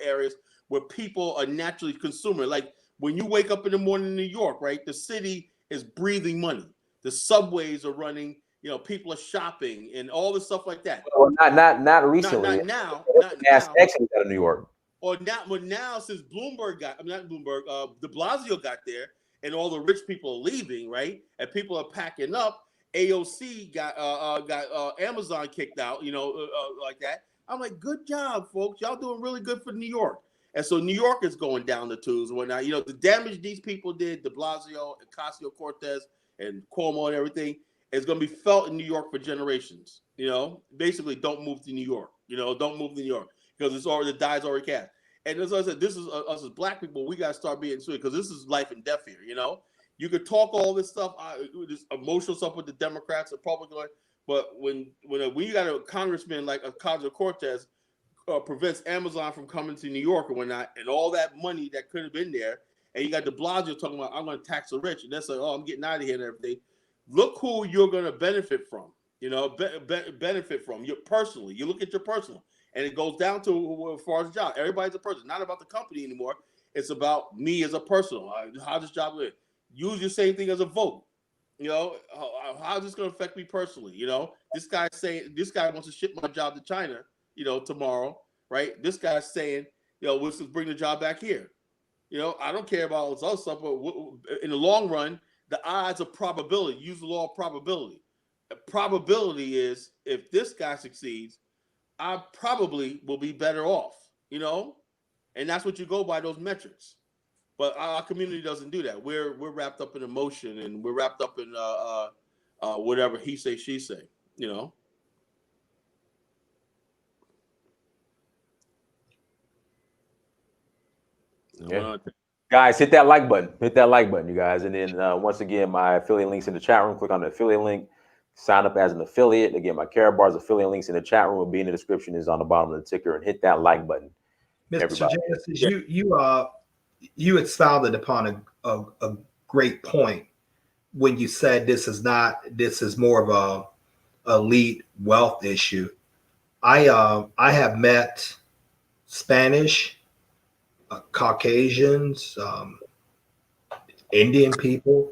areas where people are naturally consumer. Like when you wake up in the morning in New York, right? The city is breathing money. The subways are running. You know, people are shopping and all this stuff like that. Well, not recently. Not now. Not Mass now. exodus out of New York. Or not, but now since Bloomberg got, I mean not Bloomberg, De Blasio got there, and all the rich people are leaving, right? And people are packing up. AOC got Amazon kicked out, you know, like that. I'm like, good job, folks. Y'all doing really good for New York. And so New York is going down the tubes and whatnot. You know, the damage these people did, De Blasio, Ocasio-Cortez, and Cuomo and everything, is going to be felt in New York for generations. You know, basically, don't move to New York. You know, don't move to New York because it's already the die's already cast. And as I said, this is us as black people. We got to start being sweet because this is life and death here. You know, you could talk all this stuff, this emotional stuff with the Democrats, Republicans, but when you got a congressman like Ocasio-Cortez prevents Amazon from coming to New York and whatnot, and all that money that could have been there, and you got De Blasio talking about I'm going to tax the rich, and that's like, oh, I'm getting out of here and everything. Look who you're going to benefit from. You know, benefit from you personally. You look at your personal. And it goes down to as far as job. Everybody's a person. Not about the company anymore. It's about me as a person. How this job is. Use the same thing as a vote. You know, how's this going to affect me personally? You know, this guy wants to ship my job to China, you know, tomorrow, right? This guy's saying, you know, let's bring the job back here. You know, I don't care about all this other stuff, but in the long run, the odds of probability, use the law of probability. The probability is if this guy succeeds, I probably will be better off, you know, and that's what you go by, those metrics. But our community doesn't do that. We're wrapped up in emotion, and we're wrapped up in whatever he say, she say, you know. Yeah. Guys, hit that like button. Hit that like button, you guys. And then once again, my affiliate links in the chat room. Click on the affiliate link. Sign up as an affiliate. Again, my Care Bars affiliate links in the chat room will be in the description. Is on the bottom of the ticker. And hit that like button. Mr. Genesis, you expounded upon a great point when you said this is more of a elite wealth issue. I have met Spanish, Caucasians, Indian people.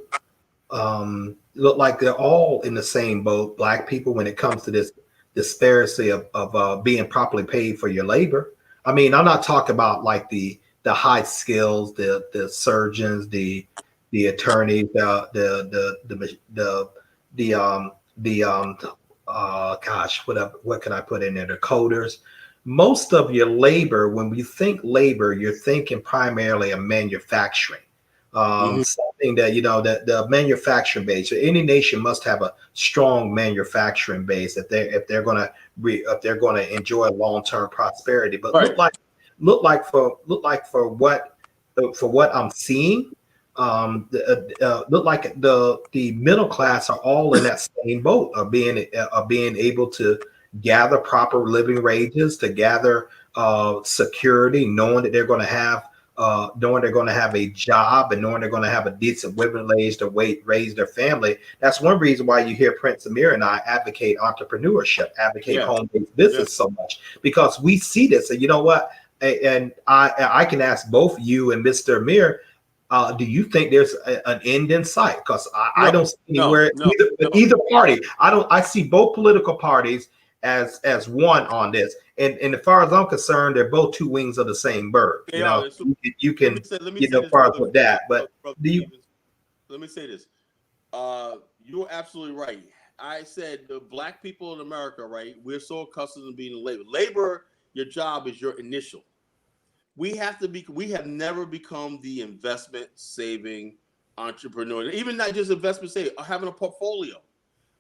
Look like they're all in the same boat. Black people, when it comes to this disparity of being properly paid for your labor. I mean, I'm not talking about like the high skills, the surgeons, the attorneys, what can I put in there? The coders. Most of your labor, when we think labor, you're thinking primarily of manufacturing. Something that, you know, that the manufacturing base. So any nation must have a strong manufacturing base if they're going to enjoy long-term prosperity. But right. look like for what I'm seeing, look like the middle class are all in that same boat of being able to gather proper living wages, to gather security, knowing that they're going to have a job and knowing they're going to have a decent living wage to raise their family. That's one reason why you hear Prince Amir and I advocate entrepreneurship, home-based business so much, because we see this. And you know what? And I can ask both you and Mr. Amir, do you think there's an end in sight? Because I don't see anywhere either party. I see both political parties as one on this. And as far as I'm concerned, they're both two wings of the same bird. You know, you can part with that. But let me say this. You're absolutely right. I said the black people in America, right? We're so accustomed to being in labor. Labor, your job is your initial. We have never become the investment saving entrepreneur. Even not just investment saving, having a portfolio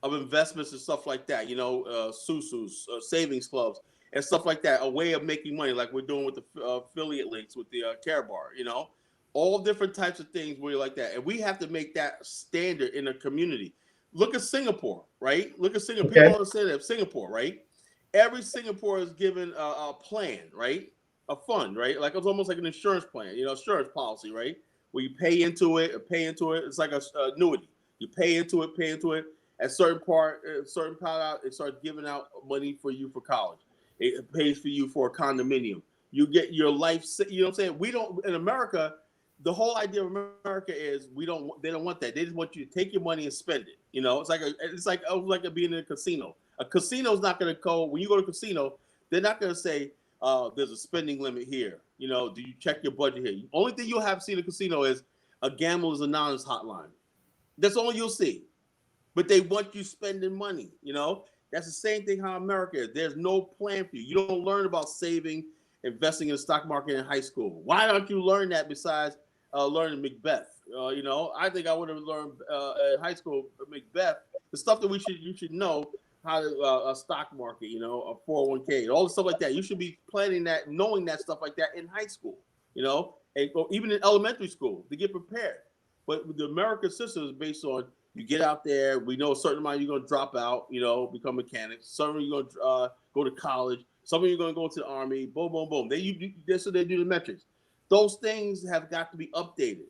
of investments and stuff like that, you know, SUSUs, savings clubs and stuff like that, a way of making money like we're doing with the affiliate links with the Care Bar, you know, all different types of things where like that. And we have to make that standard in a community. Look at Singapore, right? Look at Singapore. Okay. People understand that Singapore, right? Every Singapore is given a plan, right? A fund, right? Like it's almost like an insurance plan, you know, insurance policy, right? Where you pay into it. It's like a annuity. You pay into it. At certain part out, it starts giving out money for you for college. It pays for you for a condominium. You get your life. You know what I'm saying? We don't in America. The whole idea of America is they don't want that. They just want you to take your money and spend it. You know, it's like being in a casino. A casino's not going to go when you go to a casino. They're not going to say there's a spending limit here. You know, do you check your budget here? The only thing you'll have seen in a casino is a Gamblers Anonymous hotline. That's all you'll see. But they want you spending money. You know, that's the same thing how America is. There's no plan for you. You don't learn about saving, investing in the stock market in high school. Why don't you learn that besides learning Macbeth? You know, I think I would have learned in high school Macbeth, the stuff that you should know how to a stock market, you know, a 401k, all the stuff like that. You should be planning that, knowing that stuff like that in high school, you know, and or even in elementary school to get prepared. But the American system is based on you get out there. We know a certain amount you're going to drop out, you know, become mechanics. Some of you are going to go to college. Some of you are going to go to the army. Boom, boom, boom. That's what they do the metrics. Those things have got to be updated,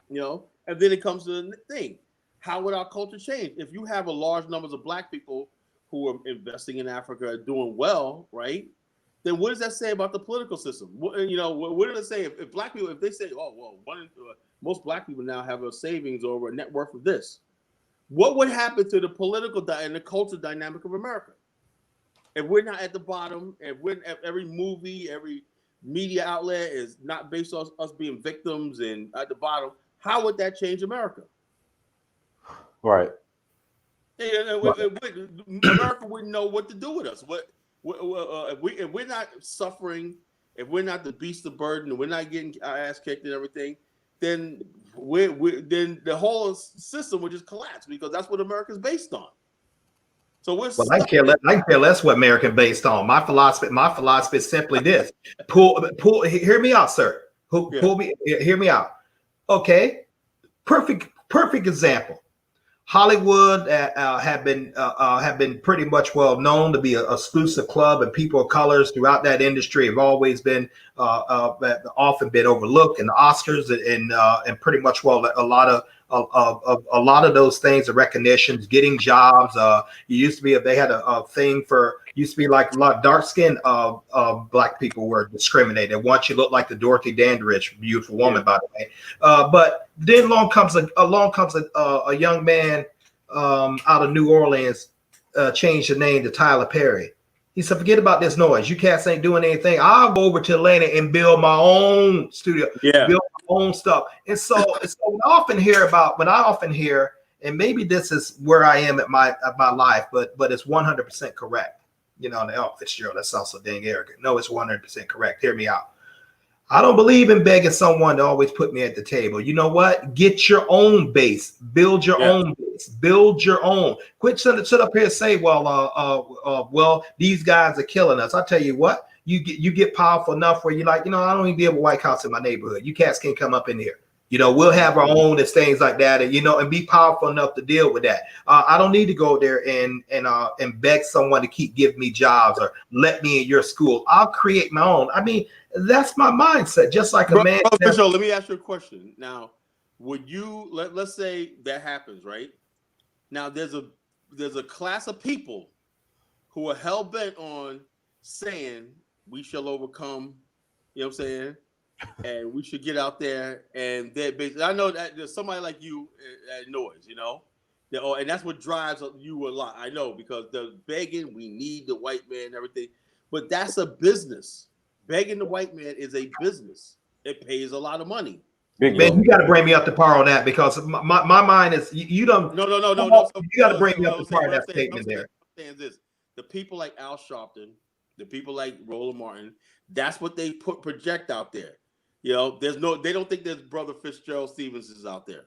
you know. And then it comes to the thing: how would our culture change if you have a large numbers of Black people who are investing in Africa, doing well, right? Then what does that say about the political system? What does it say if Black people, if they say, oh, well, most Black people now have a savings or a net worth of this, what would happen to the political and the cultural dynamic of America? If we're not at the bottom, if every movie, every media outlet is not based on us being victims and at the bottom, how would that change America? Right. America wouldn't know what to do with us. If we're not suffering, if we're not the beast of burden, and we're not getting our ass kicked and everything, then then the whole system would just collapse because that's what America's based on. So I care less what American based on. My philosophy is simply this: pull. Hear me out, sir. Pull me. Hear me out. Okay. Perfect example. Hollywood have been pretty much well known to be an exclusive club, and people of colors throughout that industry have always been often been overlooked in the Oscars and pretty much a lot of those things, the recognitions, getting jobs. You used to be they had a thing for used to be like a lot of dark skinned Black people were discriminated. Once you look like the Dorothy Dandridge, beautiful woman, by the way. But then along comes a young man out of New Orleans, changed the name to Tyler Perry. He said, forget about this noise. You cats ain't doing anything. I'll go over to Atlanta and build my own studio, build my own stuff. And so when I often hear, and maybe this is where I am at my life, but it's 100% correct. You know, Fitzgerald, that sounds so dang arrogant. No, it's 100% correct. Hear me out. I don't believe in begging someone to always put me at the table. You know what? Get your own base. Build your own base. Build your own. Quit sit up here and say, well, these guys are killing us. I tell you what, you get powerful enough where you're like, I don't even deal with White House in my neighborhood. You cats can't come up in here. We'll have our own and things like that, and be powerful enough to deal with that. I don't need to go there and beg someone to keep giving me jobs or let me in your school. I'll create my own. I mean, that's my mindset. Just like a man. So let me ask you a question. Now, would you let's say that happens, right? Now, there's a class of people who are hell bent on saying we shall overcome. You know what I'm saying? And we should get out there and they're basically. I know that there's somebody like you at Noise, and that's what drives you a lot. I know because the begging, we need the white man and everything, but that's a business. Begging the white man is a business. It pays a lot of money. Man, you got to bring me up to par on that because my mind is you don't. No. You got to bring me up to par on that statement there. I'm saying this: the people like Al Sharpton, the people like Roland Martin, that's what they project out there. They don't think there's brother Fitzgerald Stevens is out there.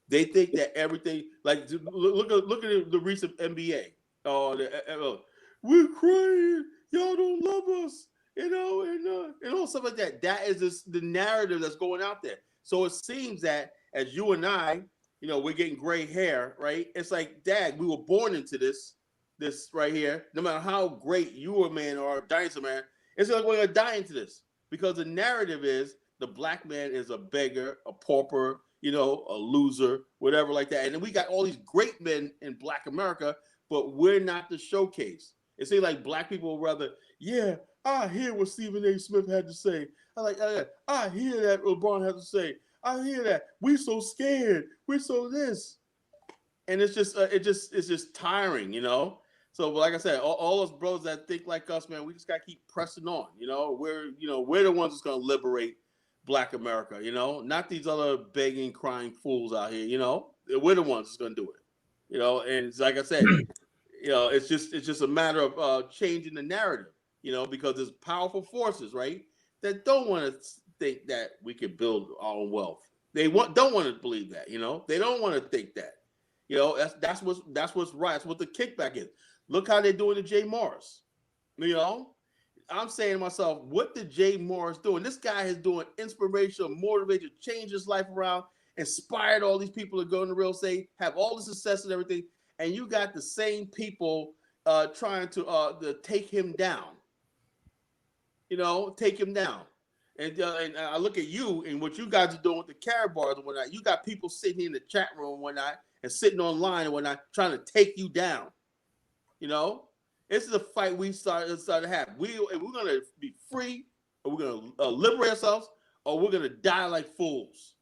They think that everything, like look at the recent NBA. We're crying, y'all don't love us, and all stuff like that. That is the narrative that's going out there. So it seems that as you and I, we're getting gray hair, right? It's like, Dad, we were born into this right here. No matter how great you a man or a dinosaur man, it's like we're gonna die into this. Because the narrative is the Black man is a beggar, a pauper. a loser, whatever like that. And then we got all these great men in Black America, but we're not the showcase. It seems like Black people would rather, yeah, I hear what Stephen A. Smith had to say. I hear that LeBron had to say. I hear that. We so scared. We're so this. And it's just tiring, So, like I said, all those brothers that think like us, man, we just gotta keep pressing on. We're the ones that's gonna liberate Black America. Not these other begging, crying fools out here. We're the ones that's gonna do it. And it's like I said, it's just a matter of changing the narrative. Because there's powerful forces, right, that don't want to think that we can build our own wealth. They don't want to believe that. They don't want to think that. That's what's right. That's what the kickback is. Look how they're doing to Jay Morris. I'm saying to myself, what did Jay Morris do? And this guy is doing inspirational, motivation, change his life around, inspired all these people to go into real estate, have all the success and everything. And you got the same people trying to take him down. Take him down. And I look at you and what you guys are doing with the carrot bars and whatnot. You got people sitting in the chat room and whatnot and sitting online and whatnot trying to take you down. This is a fight we started to have. We're going to be free, or we're going to liberate ourselves, or we're going to die like fools.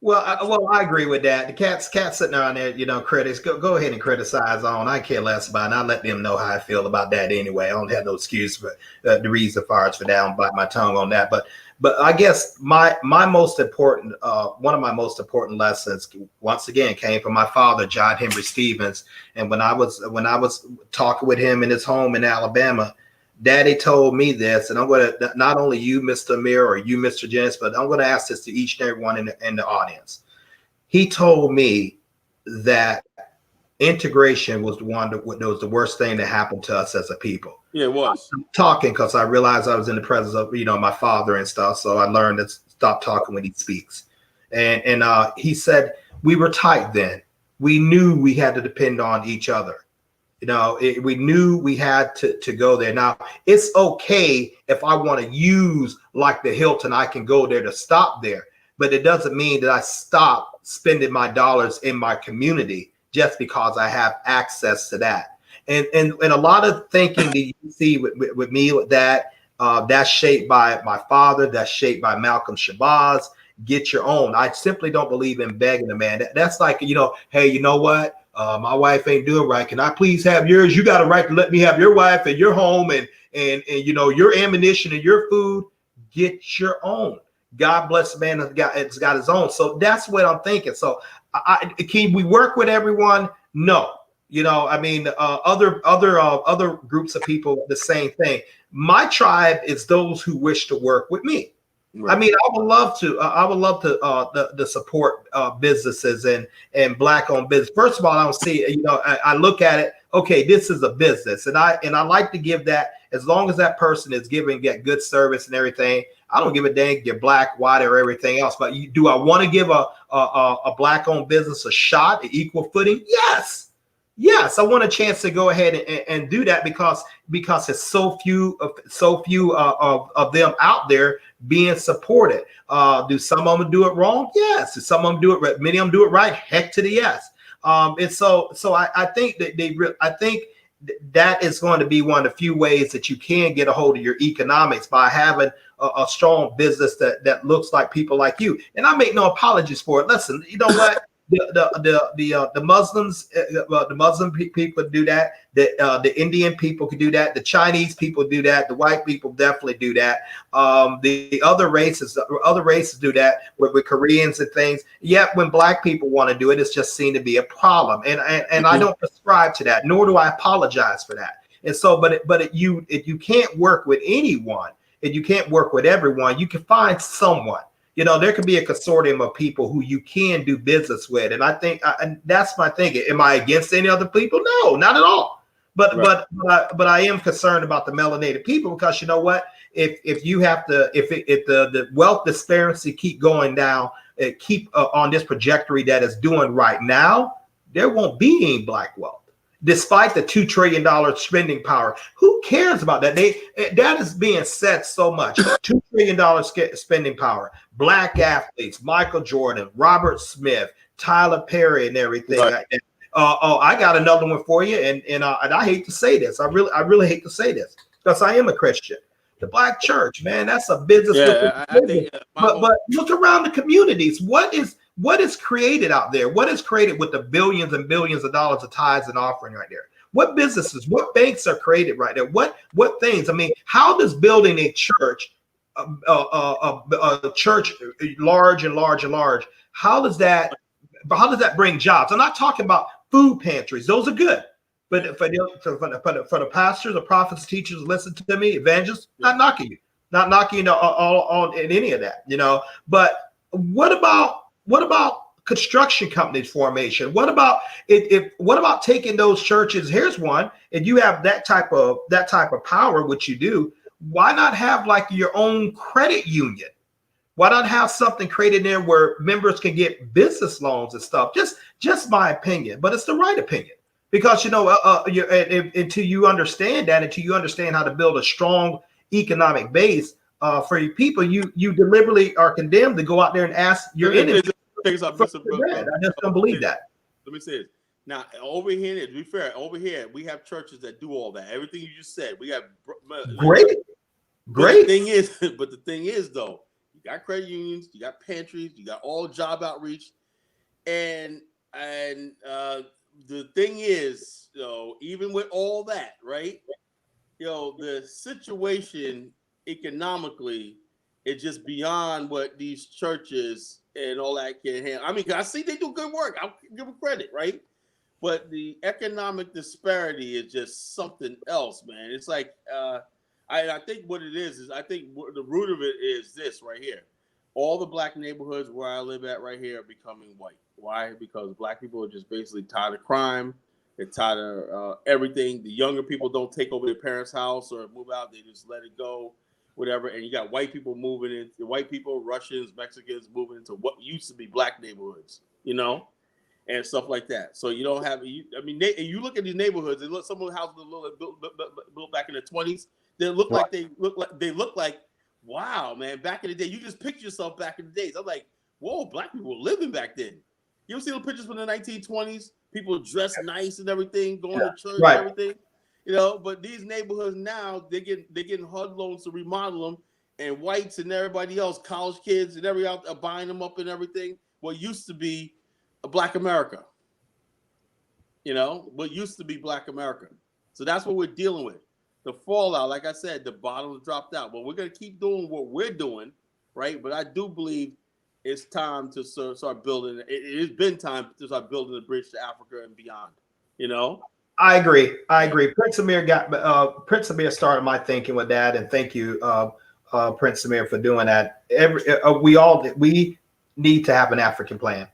Well, I agree with that. The cat's sitting on there, critics, go ahead and criticize on. I care less about it. I let them know how I feel about that anyway. I don't have no excuse for the reason for that. I don't bite my tongue on that. But I guess my most important, one of my most important lessons, once again, came from my father, John Henry Stevens. And when I was talking with him in his home in Alabama, Daddy told me this, and I'm going to, not only you, Mr. Amir, or you, Mr. Jens, but I'm going to ask this to each and everyone in the audience. He told me that integration was was the worst thing that happened to us as a people. Yeah, it was. I'm talking because I realized I was in the presence of, my father and stuff. So I learned to stop talking when he speaks. And he said, we were tight then. We knew we had to depend on each other. We knew we had to go there. Now, it's okay if I want to use like the Hilton, I can go there to stop there. But it doesn't mean that I stop spending my dollars in my community just because I have access to that. And a lot of thinking that you see with me with that, that's shaped by my father, that's shaped by Malcolm Shabazz. Get your own. I simply don't believe in begging a man. That's like, hey, you know what? My wife ain't doing right. Can I please have yours? You got a right to let me have your wife and your home and your ammunition and your food. Get your own. God bless the man that's got his own. So that's what I'm thinking. So can we work with everyone? No. Other groups of people, the same thing. My tribe is those who wish to work with me. Right. I would love to support businesses and Black-owned business. First of all, I don't see, I look at it. Okay, this is a business, and I like to give that, as long as that person is get good service and everything. I don't give a dang if you're Black, white, or everything else. But do I want to give a Black-owned business a shot, an equal footing? Yes, I want a chance to go ahead and do that because there's so few of them out there being supported. Do some of them do it wrong? Yes. Do some of them do it right? Many of them do it right? Heck to the yes. And so I think that I think that is going to be one of the few ways that you can get a hold of your economics, by having a strong business that looks like people like you. And I make no apologies for it. Listen, you know what? The Muslims, the Muslim people do that. The Indian people can do that. The Chinese people do that. The white people definitely do that. The other races do that with Koreans and things. Yet when Black people want to do it, it's just seen to be a problem. And I don't prescribe to that, nor do I apologize for that. And so, if you can't work with anyone, if you can't work with everyone, you can find someone. There could be a consortium of people who you can do business with. And I think and that's my thinking. Am I against any other people? No, not at all. But I am concerned about the melanated people, because you know what? If the wealth disparity keep going down, keep on this trajectory that it's doing right now, there won't be any Black wealth. despite the $2 trillion spending power. Who cares about that? That is being said so much. $2 trillion spending power. Black athletes, Michael Jordan, Robert Smith, Tyler Perry, and everything Right. like that. I got another one for you, and I hate to say this. I really hate to say this because I am a Christian. The Black church, man, that's a business. Yeah, I think. But look around the communities. What is created out there? What is created with the billions and billions of dollars of tithes and offering right there? What businesses, what banks are created right there? What things? I mean, how does building a church, a church large and large and large, how does that bring jobs? I'm not talking about food pantries; those are good. But for the pastors, the prophets, teachers, listen to me, evangelists, not knocking you all in any of that, you know. But what about construction companies formation? What about what about taking those churches? Here's one. If you have that type of power, which you do, why not have like your own credit union? Why not have something created there where members can get business loans and stuff? Just my opinion, but it's the right opinion. Because, you know, until you understand that, until you understand how to build a strong economic base for your people, you deliberately are condemned to go out there and ask your enemies. I just don't believe that. Let me say this. Now, over here, to be fair, over here, we have churches that do all that. Everything you just said. We have great. But the thing is, though, you got credit unions, you got pantries, you got all job outreach, and the thing is, you know, even with all that, right? You know, the situation economically is just beyond what these churches and all that can handle. I mean, I see they do good work. I'll give them credit, right? But the economic disparity is just something else, man. It's like, I think what it is I think the root of it is this right here. All the black neighborhoods where I live at right here are becoming white. Why? Because black people are just basically tired of crime. They're tired of everything. The younger people don't take over their parents' house or move out. They just let it go, whatever. And you got white people moving in. White people, Russians, Mexicans moving into what used to be black neighborhoods, you know, and stuff like that. So you don't have. I mean, you look at these neighborhoods. They look, some of the houses built back in the 20s. They look like they look like. Wow, man! Back in the day, you just picture yourself back in the days. I'm like, whoa, black people were living back then. You ever see the pictures from the 1920s? People dressed nice and everything, going to church and everything, you know. But these neighborhoods now, they're getting HUD loans to remodel them, and whites and everybody else, college kids and everybody out are buying them up and everything. What used to be a Black America, you know, what used to be Black America. So that's what we're dealing with. The fallout, like I said, the bottom's dropped out. But we're going to keep doing what we're doing, right? But I do believe it's time to start building. It's been time to start building the bridge to Africa and beyond, you know? I agree. Prince Amir started my thinking with that. And thank you, Prince Amir, for doing that. We need to have an African plan.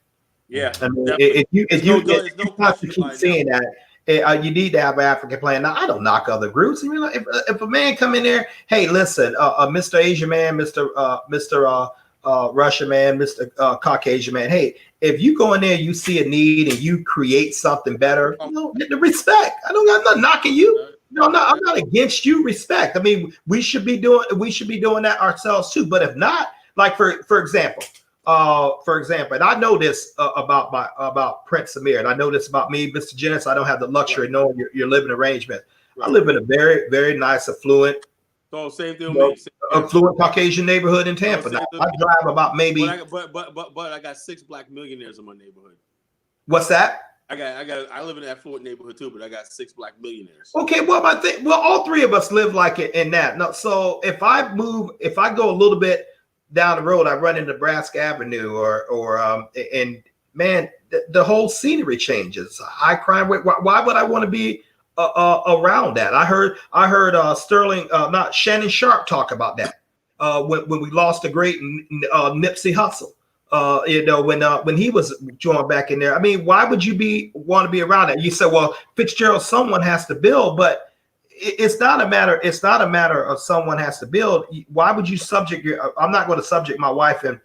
Yeah. I mean, if you keep seeing that, you need to have an African plan. Now, I don't knock other groups. You know, if a man come in there, hey, listen, Mr. Asian man, Mr. Russian man, Mr. Caucasian man, hey, if you go in there, you see a need and you create something better, you know, the respect. I'm not knocking you. No, I'm not against you. Respect. I mean, we should be doing that ourselves too. But if not, like for example, and I know this about Prince Amir, and I know this about me, Mr. Jennings. I don't have the luxury of knowing your living arrangement. Right. I live in a very, very nice, affluent Caucasian neighborhood in Tampa. Now, I drive about maybe. But I got 6 black millionaires in my neighborhood. What's that? I live in an affluent neighborhood too, but I got 6 black millionaires. Okay, well, all 3 of us live like it in that. No, so if I go a little bit down the road, I run into Nebraska Avenue and man, the whole scenery changes. High crime rate. Why would I want to be around that? I heard Shannon Sharp talk about that when we lost the great Nipsey Hussle. You know, when he was joined back in there. I mean, why would you want to be around that? You said, well, Fitzgerald, someone has to build, but it's not a matter of someone has to build. Why would you subject I'm not going to subject my wife and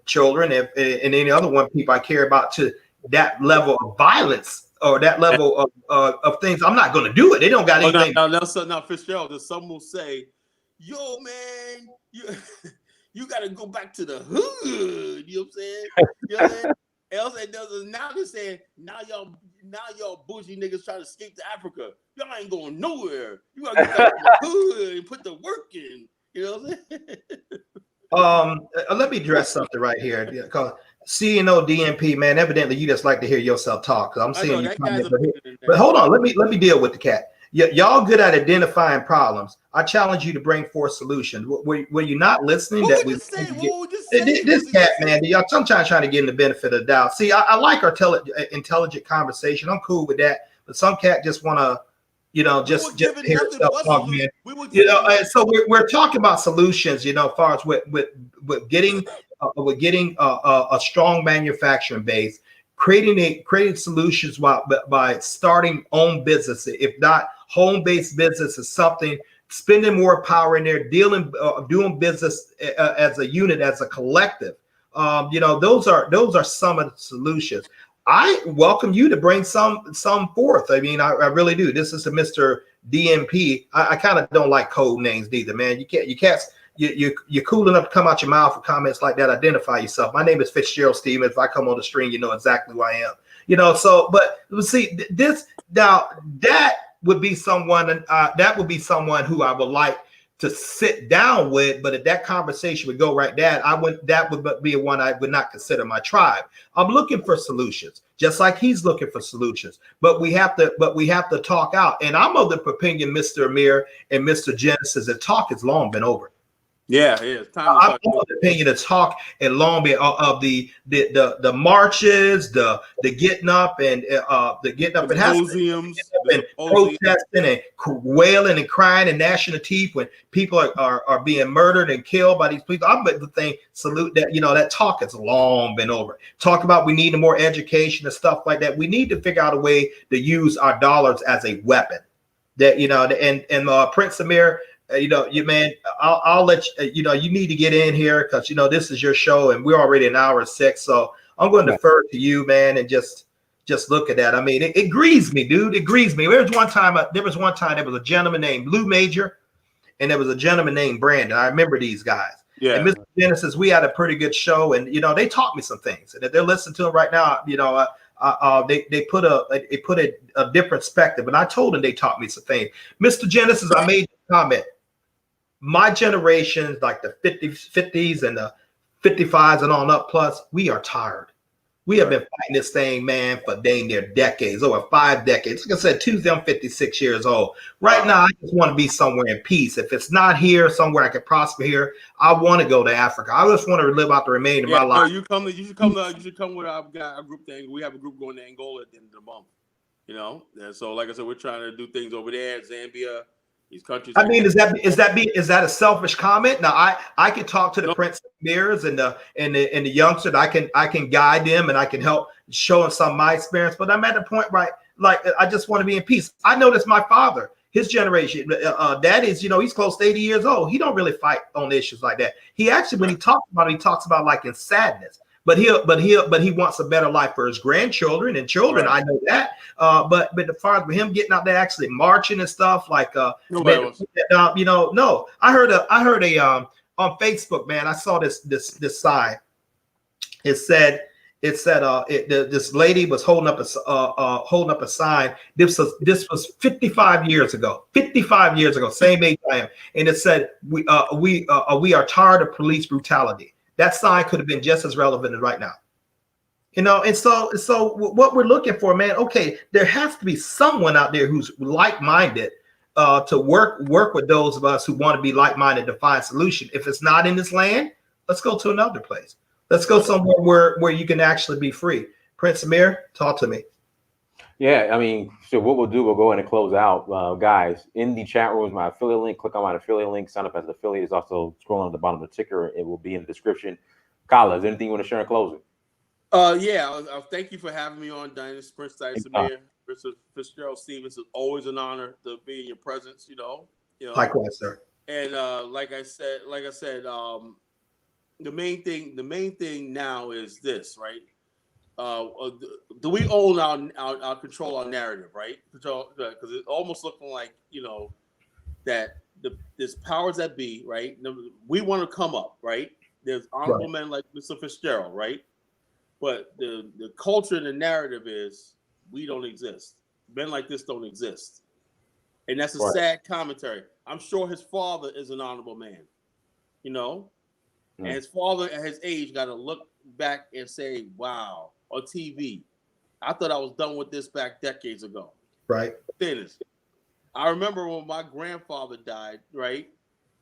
children and any other people I care about to that level of violence or that level of things, I'm not going to do it. They don't got anything. Now, Fitzgerald, there's some will say, yo, man, you got to go back to the hood. You know what I'm saying? You know what I'm saying? Now they're saying, now y'all bougie niggas trying to escape to Africa. Y'all ain't going nowhere. You got to get back to the hood and put the work in. You know what I'm saying? Let me address something right here. Because CNO DMP, man, evidently you just like to hear yourself talk. I'm seeing you comment, but hold on, let me deal with the cat. Y'all good at identifying problems. I challenge you to bring forth solutions. Were you not listening? This cat, man, y'all sometimes trying to get in the benefit of the doubt. See, I like our intelligent conversation. I'm cool with that. But some cat just want to, just hear stuff talk, man. So we're talking about solutions, as far as with getting a strong manufacturing base, creating solutions by starting own business. If not, home-based business is something. Spending more power in there, doing business as a unit, as a collective. Those are some of the solutions. I welcome you to bring some forth. I mean, I really do. This is a Mr. DMP. I kind of don't like code names either, man. You're cool enough to come out your mouth with comments like that. Identify yourself. My name is Fitzgerald Stevens. If I come on the screen, you know exactly who I am. But see, this now that would be someone who I would like to sit down with. But if that conversation would go right there, that would be one I would not consider my tribe. I'm looking for solutions, just like he's looking for solutions. But we have to talk out. And I'm of the opinion, Mr. Amir and Mr. Genesis, that talk has long been over. Yeah, it's time. I'm of the opinion to talk and long be of the marches, the getting up and and symposiums, and protesting and wailing and crying and gnashing the teeth when people are being murdered and killed by these people. I'm the thing salute that that talk has long been over. Talk about we need more education and stuff like that. We need to figure out a way to use our dollars as a weapon. That and Prince Amir. Man, I'll let you. You need to get in here because this is your show, and we're already an hour 6. So I'm going to defer to you, man, and just look at that. I mean, it grieves me, dude. It grieves me. There was one time there was a gentleman named Blue Major, and there was a gentleman named Brandon. I remember these guys. Yeah. And Mr. Genesis, we had a pretty good show, and they taught me some things, and if they're listening to them right now, they put a different perspective, and I told them they taught me some things. Mr. Genesis, I made a comment. My generation, like the 50s and the 55s and on up plus, we are tired. We have been fighting this thing, man, for dang near decades, over 5 decades. Like I said, Tuesday, I'm 56 years old. Right now, I just want to be somewhere in peace. If it's not here, somewhere I could prosper here, I want to go to Africa. I just want to live out the remainder of my life. You should come with our group thing. We have a group going to Angola at the end of the month. And so like I said, we're trying to do things over there, Zambia. These countries. I mean, is that a selfish comment? Now, I can talk to the Prince Amirs and the youngsters. I can guide them and I can help show them some of my experience. But I'm at the point, right? Like I just want to be in peace. I noticed my father, his generation, that is, he's close to 80 years old. He don't really fight on issues like that. He actually, when he talks about it, he talks about like in sadness. But he wants a better life for his grandchildren and children. Right. I know that. But as far as him getting out there actually marching and stuff like no. I heard on Facebook, man. I saw this sign. It said this lady was holding up a sign. This was 55 years ago. 55 years ago, same age I am, and it said we are tired of police brutality. That sign could have been just as relevant as right now. And so what we're looking for, man, okay, there has to be someone out there who's like-minded to work with those of us who want to be like-minded to find solution. If it's not in this land, let's go to another place. Let's go somewhere where you can actually be free. Prince Amir, talk to me. Yeah, I mean, so what we'll do, we'll go in and close out. Guys, in the chat room is my affiliate link. Click on my affiliate link. Sign up as an affiliate. It's also scrolling at the bottom of the ticker. It will be in the description. Kala, is there anything you want to share in closing? Thank you for having me on, Prince Amir. Fitzgerald Stevens. It's always an honor to be in your presence, Likewise, sir. And like I said, the main thing now is this, right? do we own our control our narrative, right? Because it almost looking like, that there's powers that be, right? We want to come up, right? There's honorable men like Mr. Fitzgerald, right? But the culture and the narrative is we don't exist. Men like this don't exist. And that's a sad commentary. I'm sure his father is an honorable man, and his father at his age got to look back and say, wow, on TV, I thought I was done with this back decades ago. Right. Dennis, I remember when my grandfather died, right?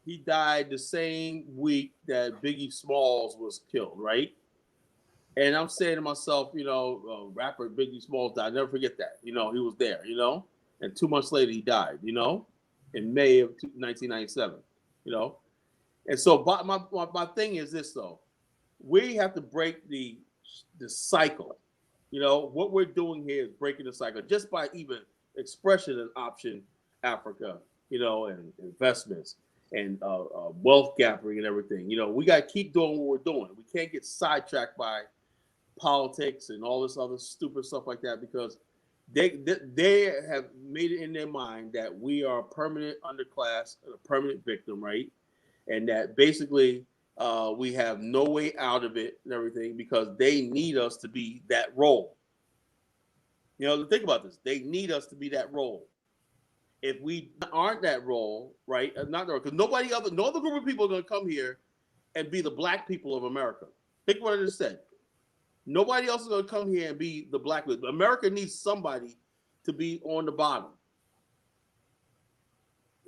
He died the same week that Biggie Smalls was killed, right? And I'm saying to myself, rapper Biggie Smalls died. I'll never forget that. He was there, and 2 months later he died, in May of 1997, And so my thing is this, though. We have to break the cycle. What we're doing here is breaking the cycle just by even expression and option Africa, and investments and wealth gathering and everything. We got to keep doing what we're doing. We can't get sidetracked by politics and all this other stupid stuff like that, because they have made it in their mind that we are a permanent underclass, a permanent victim, right? And that basically we have no way out of it and everything, because they need us to be that role. Think about this. They need us to be that role. If we aren't that role, right? Not because no other group of people are going to come here and be the black people of America. Think what I just said. Nobody else is going to come here and be the black people. America needs somebody to be on the bottom,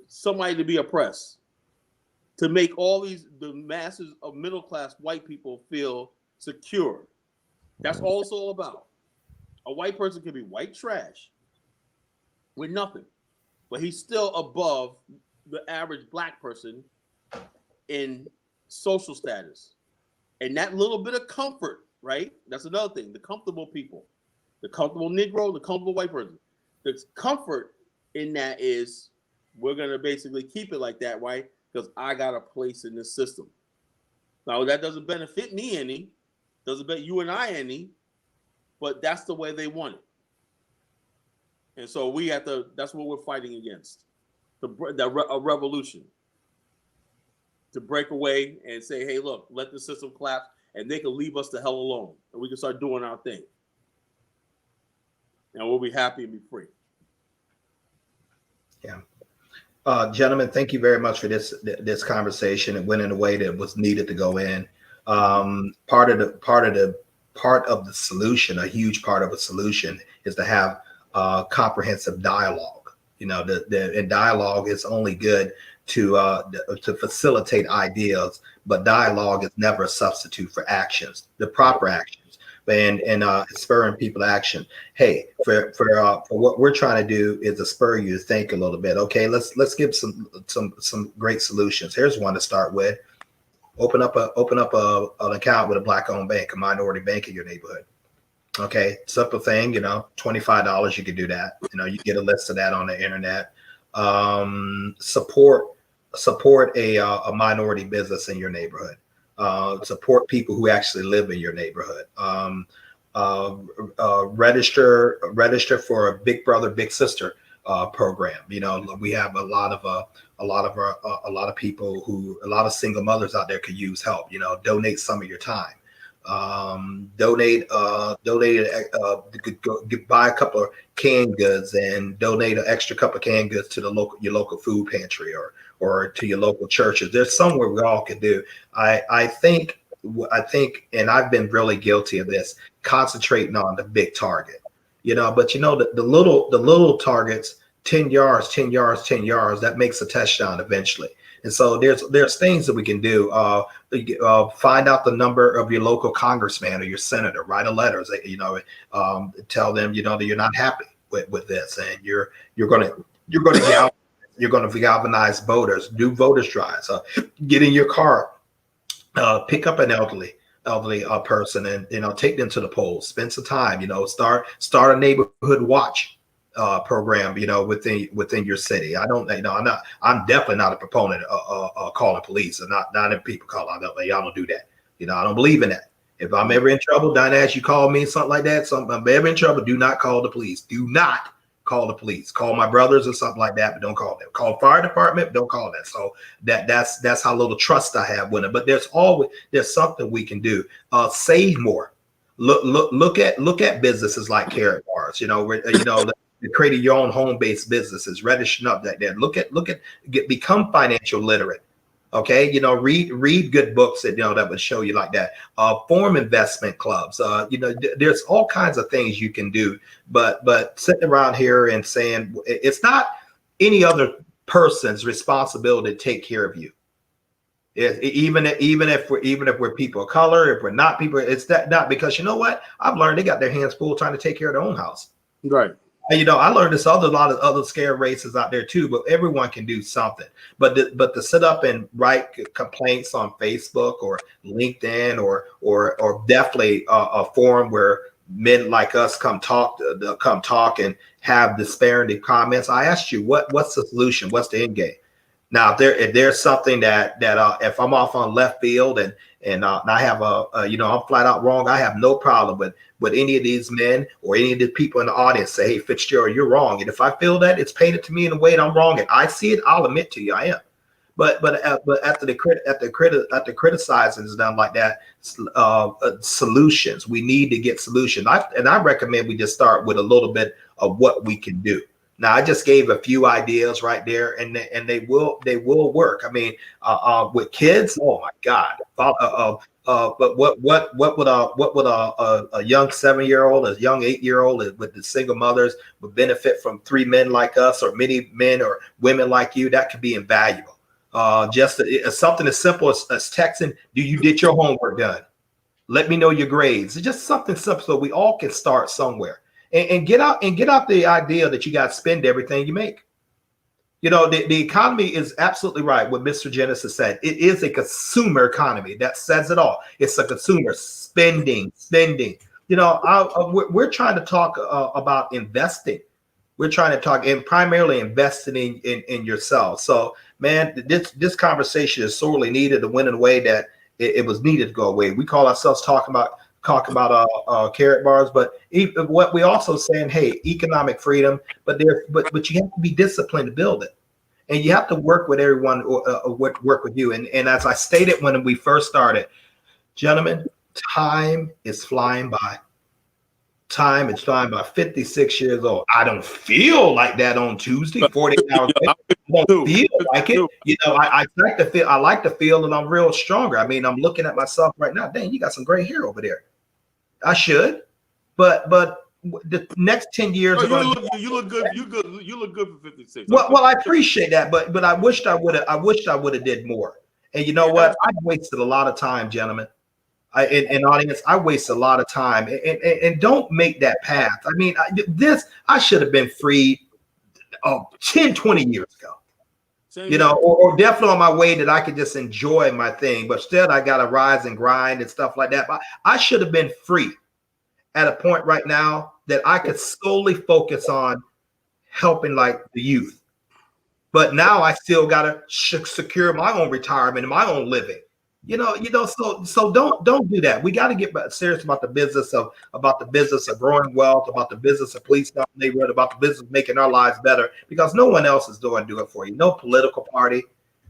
somebody to be oppressed, to make the masses of middle class white people feel secure. That's all it's all about. A white person can be white trash with nothing, but he's still above the average black person in social status. And that little bit of comfort, right? That's another thing. The comfortable people, the comfortable Negro, the comfortable white person. The comfort in that is we're going to basically keep it like that, right? Because I got a place in this system. Now, that doesn't benefit me any, doesn't benefit you and I any, but that's the way they want it. And so we have to, that's what we're fighting against, a revolution. To break away and say, hey, look, let the system collapse and they can leave us the hell alone and we can start doing our thing. And we'll be happy and be free. Yeah. Gentlemen, thank you very much for this conversation. It went in a way that was needed to go in. Part of the solution, a huge part of a solution, is to have comprehensive dialogue. And dialogue is only good to facilitate ideas, but dialogue is never a substitute for actions, the proper actions, and spurring people to action. Hey, for what we're trying to do is to spur you to think a little bit. Okay, let's give some great solutions. Here's one to start with. Open up an account with a black-owned bank, a minority bank in your neighborhood. Okay, simple thing. $25. You can do that. You get a list of that on the internet. Support a minority business in your neighborhood. Support people who actually live in your neighborhood. Register for a Big Brother Big Sister program. We have a lot of people a lot of single mothers out there could use help. Donate some of your time. Donate buy a couple of canned goods and donate an extra couple of canned goods to your local food pantry or to your local churches. There's somewhere we all could do. I think, and I've been really guilty of this, concentrating on the big target, but the little targets, 10 yards, 10 yards, 10 yards, that makes a touchdown eventually. And so there's things that we can do. Find out the number of your local congressman or your senator. Write a letter. Tell them that you're not happy with this, and you're going to galvanize voters. Do voters drives. Get in your car. Pick up an elderly person and take them to the polls. Spend some time. Start a neighborhood watch program, within your city. I'm definitely not a proponent of calling police, and not if people call. Y'all don't do that. I don't believe in that. If I'm ever in trouble, Dinesh, you call me, something like that. Something I'm ever in trouble, do not call the police. Do not call the police. Call my brothers or something like that, but don't call them. Call fire department, don't call that. So that's how little trust I have with them. But there's something we can do. Save more. Look at businesses like Carrot Bars. The creating your own home-based businesses, registering up that there. Become financial literate. Okay, read good books that would show you like that. Form investment clubs. There's all kinds of things you can do. But sitting around here and saying it's not any other person's responsibility to take care of you. Even if we're people of color, if we're not people, it's not because you know what I've learned, they got their hands full trying to take care of their own house. Right. And, I learned this a lot of other scared races out there too, but everyone can do something. But to sit up and write complaints on Facebook or LinkedIn or definitely a forum where men like us come talk and have disparity comments. I asked you what's the solution? What's the end game? Now, if there's something that if I'm off on left field and I have I'm flat out wrong, I have no problem with any of these men or any of the people in the audience say, hey, Fitzgerald, you're wrong. And if I feel that it's painted to me in a way that I'm wrong and I see it, I'll admit to you I am. But after the criticizing is done like that, solutions. We need to get solutions. I recommend we just start with a little bit of what we can do. Now, I just gave a few ideas right there, and they will work. I mean, with kids, oh my God! But what would a young 7-year-old, a young 8-year-old with the single mothers would benefit from 3 men like us, or many men or women like you? That could be invaluable. Just something as simple as texting. You did your homework done? Let me know your grades. It's just something simple so we all can start somewhere. And get out the idea that you got to spend everything you make. The economy is absolutely right. What Mr. Genesis said, it is a consumer economy. That says it all. It's a consumer spending. We're trying to talk about investing. We're trying to talk and primarily investing in yourself. So, man, this conversation is sorely needed to win in a way that it was needed to go away. We call ourselves talking about Carrot Bars, but what we also saying, hey, economic freedom, but you have to be disciplined to build it, and you have to work with everyone or work with you. And as I stated when we first started, gentlemen, time is flying by. Time is flying by. 56 years old. I don't feel like that on Tuesday. 48 hours. I don't feel like it. I like to feel that I'm real stronger. I mean, I'm looking at myself right now. Dang, you got some gray hair over there. I should, but the next 10 years. You look good. You look good for 56. Well, I appreciate that, but I wished I would have did more. And you know what? I wasted a lot of time, gentlemen. In audience, I waste a lot of time, and don't make that path. I mean, I should have been free 10, 20 years ago. Or definitely on my way that I could just enjoy my thing. But instead, I got to rise and grind and stuff like that. But I should have been free at a point right now that I could solely focus on helping like the youth. But now I still got to secure my own retirement and my own living. So don't do that. We got to get serious about the business of growing wealth, about the business of police down the neighborhood, about the business of making our lives better, because no one else is doing it for you. No political party,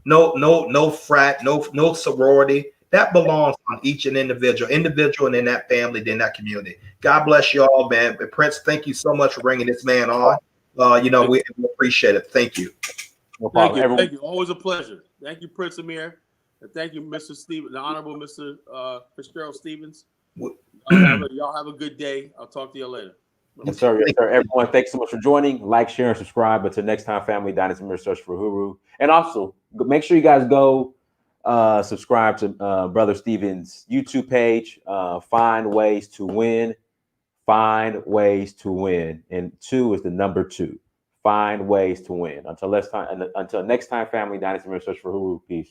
no frat, no sorority. That belongs on each and individual and in that family, then that community. God bless you all, man. Prince, thank you so much for bringing this man on. We appreciate it. Thank you. No problem. Thank you. Always a pleasure. Thank you, Prince Amir. And thank you, Mr. Stephen, the Honorable Mr. Fitzgerald Stevens. Y'all have a good day. I'll talk to you later. Yes, sir. Yes, sir. Everyone, thanks so much for joining. Like, share, and subscribe. Until next time, family, Dynasty Mirror Search for Huru. And also, make sure you guys go subscribe to Brother Stephen's YouTube page. Find Ways to Win. Find Ways to Win. And 2 is the number 2. Find Ways to Win. Until next time, family, Dynasty Mirror Search for Huru. Peace.